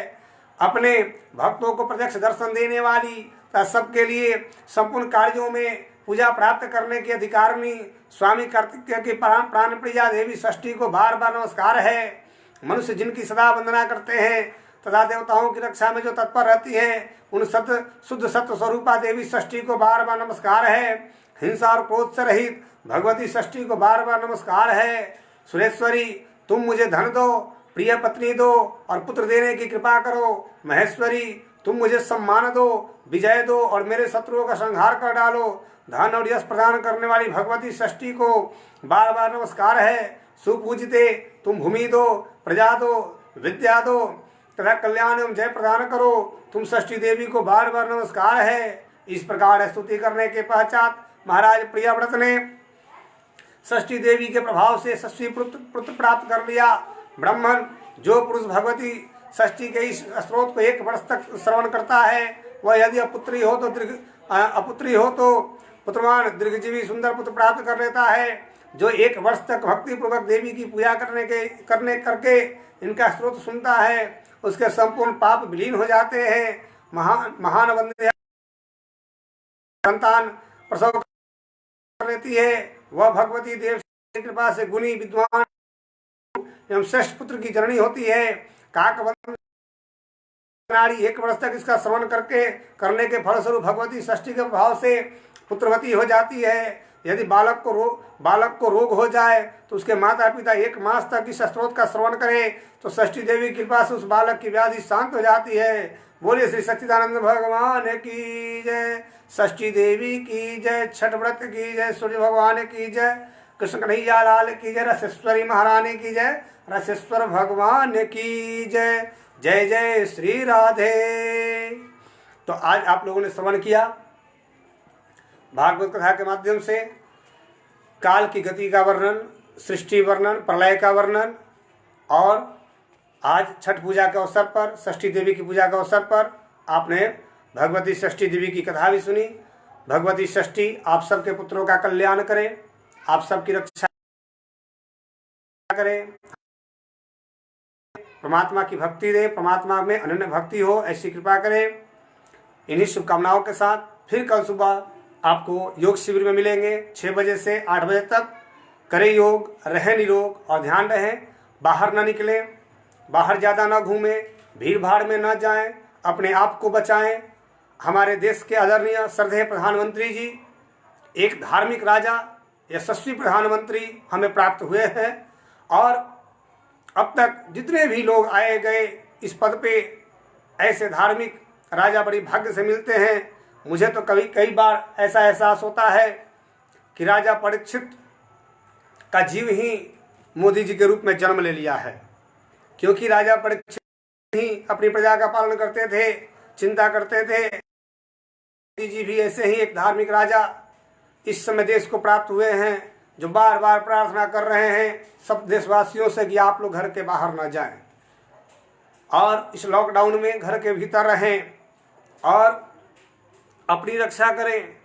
Speaker 1: अपने भक्तों को प्रत्यक्ष दर्शन देने वाली तथा सबके लिए संपूर्ण कार्यों में पूजा प्राप्त करने की अधिकारिणी स्वामी कार्तिकेय की प्राण प्रिया देवी षष्ठी को बार बार नमस्कार है। मनुष्य जिनकी सदा वंदना करते हैं तथा देवताओं की रक्षा में जो तत्पर रहती है, उन शुद्ध सत्य स्वरूपा देवी षष्ठी को बार बार नमस्कार है। हिंसा और क्रोध से रहित भगवती षष्ठी को बार बार नमस्कार है। सुरेश्वरी, तुम मुझे धन दो, प्रिय पत्नी दो और पुत्र देने की कृपा करो। महेश्वरी, तुम मुझे सम्मान दो, विजय दो और मेरे शत्रुओं का संहार कर डालो। धन और यश प्रदान करने वाली भगवती षष्ठी को बार बार नमस्कार है। सुपूजिते, तुम भूमि दो, प्रजा दो, विद्या दो तथा कल्याण एवं जय प्रदान करो। तुम षष्ठी देवी को बार बार नमस्कार है। इस प्रकार स्तुति करने के पश्चात महाराज प्रियव्रत ने षष्ठी देवी के प्रभाव से यशस्वी पुत्र प्राप्त कर लिया। ब्राह्मण, जो पुरुष भगवती षष्ठी के इस स्त्रोत को 1 वर्ष तक श्रवण करता है, वह यदि अपुत्री हो तो पुत्रवान दीर्घजीवी सुंदर पुत्र प्राप्त कर लेता है। जो 1 वर्ष तक भक्ति पूर्वक देवी की पूजा करके इनका स्त्रोत सुनता है, उसके संपूर्ण पाप विलीन हो जाते हैं। महान वंद्य संतान प्रसव कर लेती है। वह भगवती देव की कृपा से गुणी, विद्वान एवं श्रेष्ठ पुत्र की जननी होती है। काकवंश नारी 1 वर्ष तक इसका श्रवण करने के फलस्वरूप भगवती षष्ठी के प्रभाव से पुत्रवती हो जाती है। यदि बालक को रोग हो जाए तो उसके माता पिता 1 मास तक इस स्त्रोत का श्रवण करें तो षष्ठी देवी की कृपा से उस बालक की व्याधि शांत हो जाती है। बोलिए श्री सच्चिदानंद भगवान की जय, षष्ठी देवी की जय, छठ व्रत की जय, सूर्य भगवान की जय, कृष्ण कन्हैया लाल की जय, रसेश्वरी महारानी की जय, रसेश्वर भगवान की जय। जय जय श्री राधे। तो आज आप लोगों ने श्रवण किया भागवत कथा के माध्यम से काल की गति का वर्णन, सृष्टि वर्णन, प्रलय का वर्णन और आज छठ पूजा के अवसर पर, षष्ठी देवी की पूजा के अवसर पर आपने भगवती षष्ठी देवी की कथा भी सुनी। भगवती षष्ठी आप सबके पुत्रों का कल्याण करे, आप सबकी रक्षा करे, परमात्मा की भक्ति दे, परमात्मा में अनन्य भक्ति हो, ऐसी कृपा करे। इन्हीं शुभकामनाओं के साथ फिर कल सुबह आपको योग शिविर में मिलेंगे 6 बजे से 8 बजे तक। करें योग, रहें निरोग और ध्यान रहें, बाहर न निकलें, बाहर ज़्यादा न घूमें, भीड़ भाड़ में न जाएं, अपने आप को बचाएं। हमारे देश के आदरणीय श्रद्धेय प्रधानमंत्री जी, एक धार्मिक राजा, यशस्वी प्रधानमंत्री हमें प्राप्त हुए हैं और अब तक जितने भी लोग आए गए इस पद पे, ऐसे धार्मिक राजा बड़ी भाग्य से मिलते हैं। मुझे तो कई बार ऐसा एहसास होता है कि राजा परीक्षित का जीव ही मोदी जी के रूप में जन्म ले लिया है, क्योंकि राजा परीक्षित ही अपनी प्रजा का पालन करते थे, चिंता करते थे। मोदी जी भी ऐसे ही एक धार्मिक राजा इस समय देश को प्राप्त हुए हैं, जो बार बार प्रार्थना कर रहे हैं सब देशवासियों से कि आप लोग घर के बाहर न जाएं और इस लॉकडाउन में घर के भीतर रहें और अपनी रक्षा करें,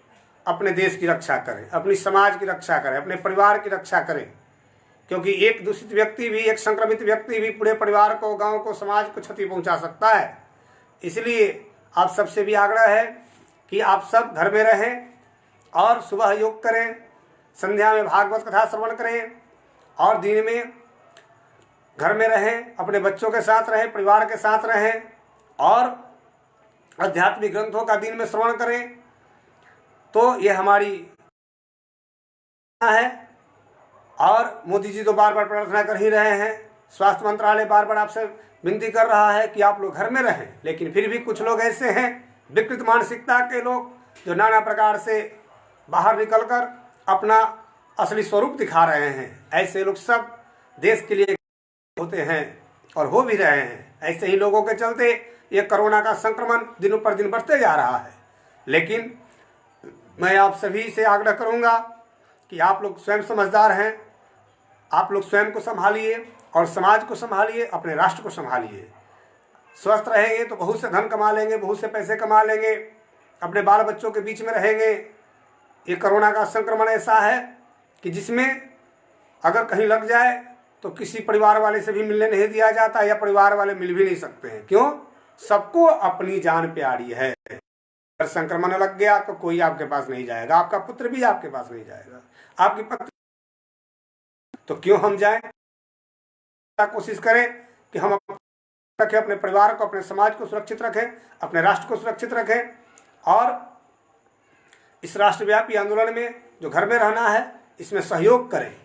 Speaker 1: अपने देश की रक्षा करें, अपनी समाज की रक्षा करें, अपने परिवार की रक्षा करें। क्योंकि एक दूषित व्यक्ति भी, एक संक्रमित व्यक्ति भी पूरे परिवार को, गांव को, समाज को क्षति पहुंचा सकता है। इसलिए आप सबसे भी आग्रह है कि आप सब घर में रहें और सुबह योग करें, संध्या में भागवत कथा श्रवण करें और दिन में घर में रहें, अपने बच्चों के साथ रहें, परिवार के साथ रहें और आध्यात्मिक ग्रंथों का दिन में श्रवण करें। तो ये हमारी है। और मोदी जी तो बार बार प्रार्थना कर ही रहे हैं, स्वास्थ्य मंत्रालय बार बार आपसे विनती कर रहा है कि आप लोग घर में रहें, लेकिन फिर भी कुछ लोग ऐसे हैं विकृत मानसिकता के लोग, जो नाना प्रकार से बाहर निकलकर अपना असली स्वरूप दिखा रहे हैं। ऐसे लोग सब देश के लिए होते हैं और हो भी रहे हैं। ऐसे ही लोगों के चलते ये कोरोना का संक्रमण दिनों पर दिन बढ़ते जा रहा है। लेकिन मैं आप सभी से आग्रह करूंगा कि आप लोग स्वयं समझदार हैं, आप लोग स्वयं को संभालिए और समाज को संभालिए, अपने राष्ट्र को संभालिए। स्वस्थ रहेंगे तो बहुत से धन कमा लेंगे, बहुत से पैसे कमा लेंगे, अपने बाल बच्चों के बीच में रहेंगे। ये कोरोना का संक्रमण ऐसा है कि जिसमें अगर कहीं लग जाए तो किसी परिवार वाले से भी मिलने नहीं दिया जाता, या परिवार वाले मिल भी नहीं सकते हैं। क्यों? सबको अपनी जान प्यारी है। अगर संक्रमण लग गया तो कोई आपके पास नहीं जाएगा, आपका पुत्र भी आपके पास नहीं जाएगा, आपकी पत्नी। तो क्यों हम जाएं? कोशिश करें कि हम रखें, अपने परिवार को, अपने समाज को सुरक्षित रखें, अपने राष्ट्र को सुरक्षित रखें और इस राष्ट्रव्यापी आंदोलन में जो घर में रहना है इसमें सहयोग करें।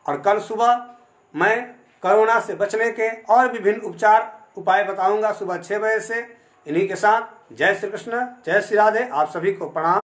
Speaker 1: और कल सुबह मैं कोरोना से बचने के और विभिन्न उपाय बताऊंगा सुबह 6 बजे से। इन्हीं के साथ जय श्री कृष्ण, जय श्री राधे। आप सभी को प्रणाम।